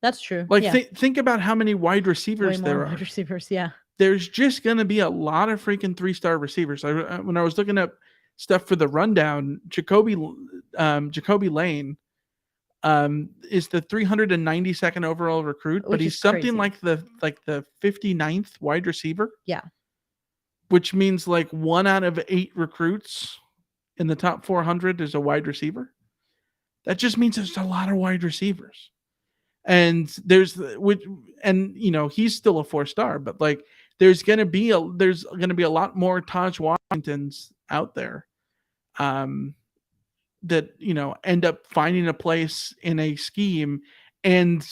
That's true. Think about how many wide receivers there are. Wide receivers, yeah. There's just going to be a lot of freaking 3-star receivers. When I was looking up stuff for the rundown, Jacoby Lane is the 392nd overall recruit, but he's something crazy. like the 59th wide receiver. Yeah. Which means 1 out of 8 recruits in the top 400 is a wide receiver. That just means there's a lot of wide receivers. And he's still a 4-star, but there's going to be a lot more Taj Washingtons out there that end up finding a place in a scheme. And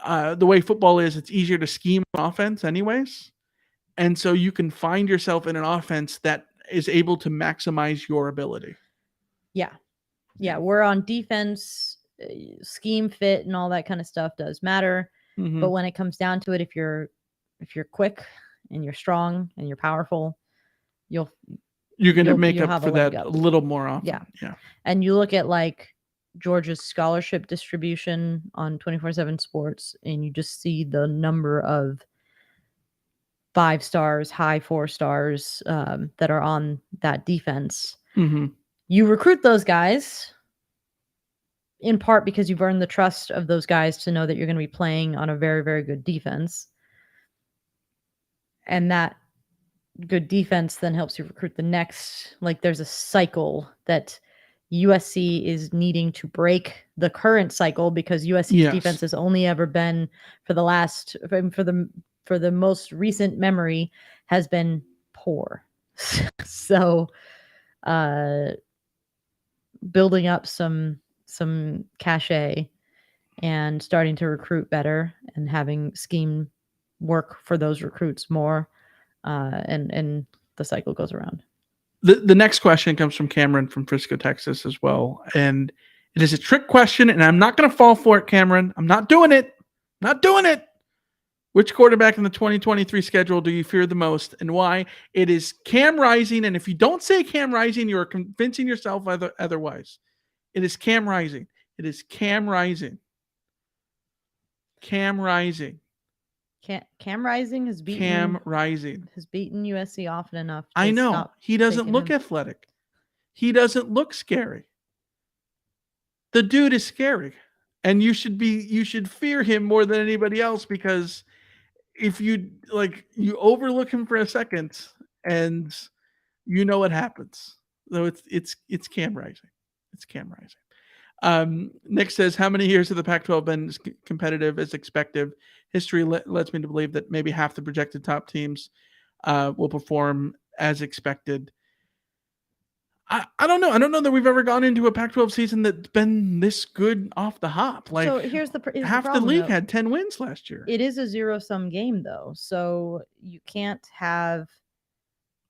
the way football is, it's easier to scheme offense anyways. And so you can find yourself in an offense that is able to maximize your ability. Yeah. Yeah. We're on defense, scheme fit and all that kind of stuff does matter. Mm-hmm. But when it comes down to it, if you're quick and you're strong and you're powerful, you're going to make up for that a little more often. Yeah. Yeah. And you look at Georgia's scholarship distribution on 24/7 Sports, and you just see the number of 5 stars, high 4 stars that are on that defense. Mm-hmm. You recruit those guys in part because you've earned the trust of those guys to know that you're going to be playing on a very, very good defense. And that good defense then helps you recruit the next. There's a cycle that USC is needing to break the current cycle, because USC's defense has only ever been for the most recent memory has been poor. So building up some cachet and starting to recruit better and having scheme work for those recruits more, and the cycle goes around. The next question comes from Cameron from Frisco, Texas as well. And it is a trick question, and I'm not going to fall for it, Cameron. I'm not doing it. Not doing it. Which quarterback in the 2023 schedule do you fear the most and why? It is Cam Rising. And if you don't say Cam Rising, you are convincing yourself otherwise. It is Cam Rising. It is Cam Rising. Cam Rising. Cam Rising has beaten USC often enough. I know. He doesn't look athletic. He doesn't look scary. The dude is scary. And you should fear him more than anybody else, because if you overlook him for a second and you know what happens. So it's Cam Rising. It's Cam Rising. Nick says, how many years have the Pac-12 been as competitive as expected? History lets me to believe that maybe half the projected top teams will perform as expected. I don't know. I don't know that we've ever gone into a Pac-12 season that's been this good off the hop. Like, so here's half the league had 10 wins last year. It is a zero-sum game, though. So you can't have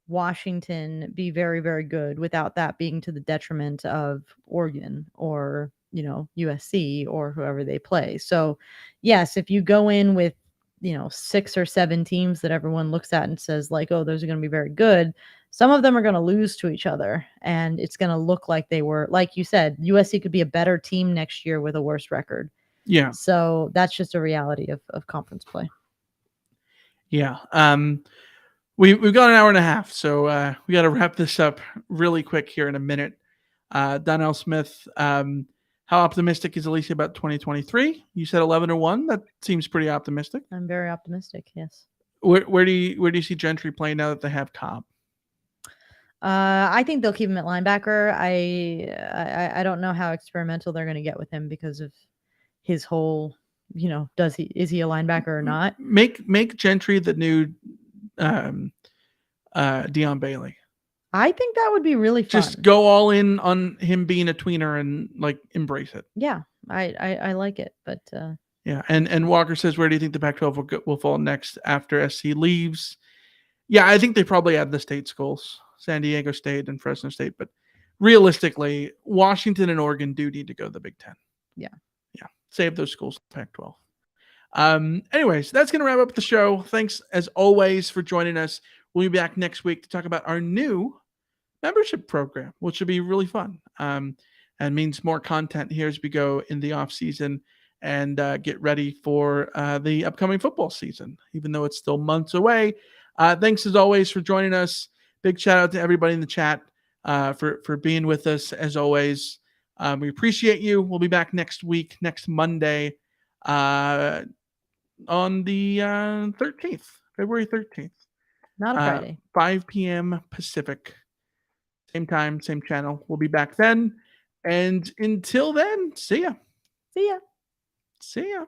Washington be very, very good without that being to the detriment of Oregon or, USC or whoever they play. So, yes, if you go in with, 6 or 7 teams that everyone looks at and says, like, oh, those are going to be very good, some of them are going to lose to each other, and it's going to look like they were, like you said, USC could be a better team next year with a worse record. Yeah. So that's just a reality of conference play. Yeah. We've got an hour and a half, so we got to wrap this up really quick here in a minute. Donnell Smith, how optimistic is Alicia about 2023? You said 11-1. That seems pretty optimistic. I'm very optimistic. Yes. Where do you see Gentry playing now that they have Cobb? I think they'll keep him at linebacker. I don't know how experimental they're going to get with him because of his whole, is he a linebacker or not? Make Gentry the new Deion Bailey. I think that would be really fun. Just go all in on him being a tweener and embrace it. Yeah, I like it, but yeah. And Walker says, where do you think the Pac-12 will fall next after SC leaves? Yeah, I think they probably add the state schools, San Diego State and Fresno State, but realistically, Washington and Oregon do need to go to the Big Ten. Yeah. Save those schools, Pac-12. Anyways, that's going to wrap up the show. Thanks, as always, for joining us. We'll be back next week to talk about our new membership program, which should be really fun. And means more content here as we go in the off season and get ready for the upcoming football season, even though it's still months away. Thanks, as always, for joining us. Big shout out to everybody in the chat for being with us, as always. We appreciate you. We'll be back next week, next Monday, on the 13th, February 13th. Not a Friday. 5 p.m. Pacific. Same time, same channel. We'll be back then. And until then, see ya. See ya. See ya.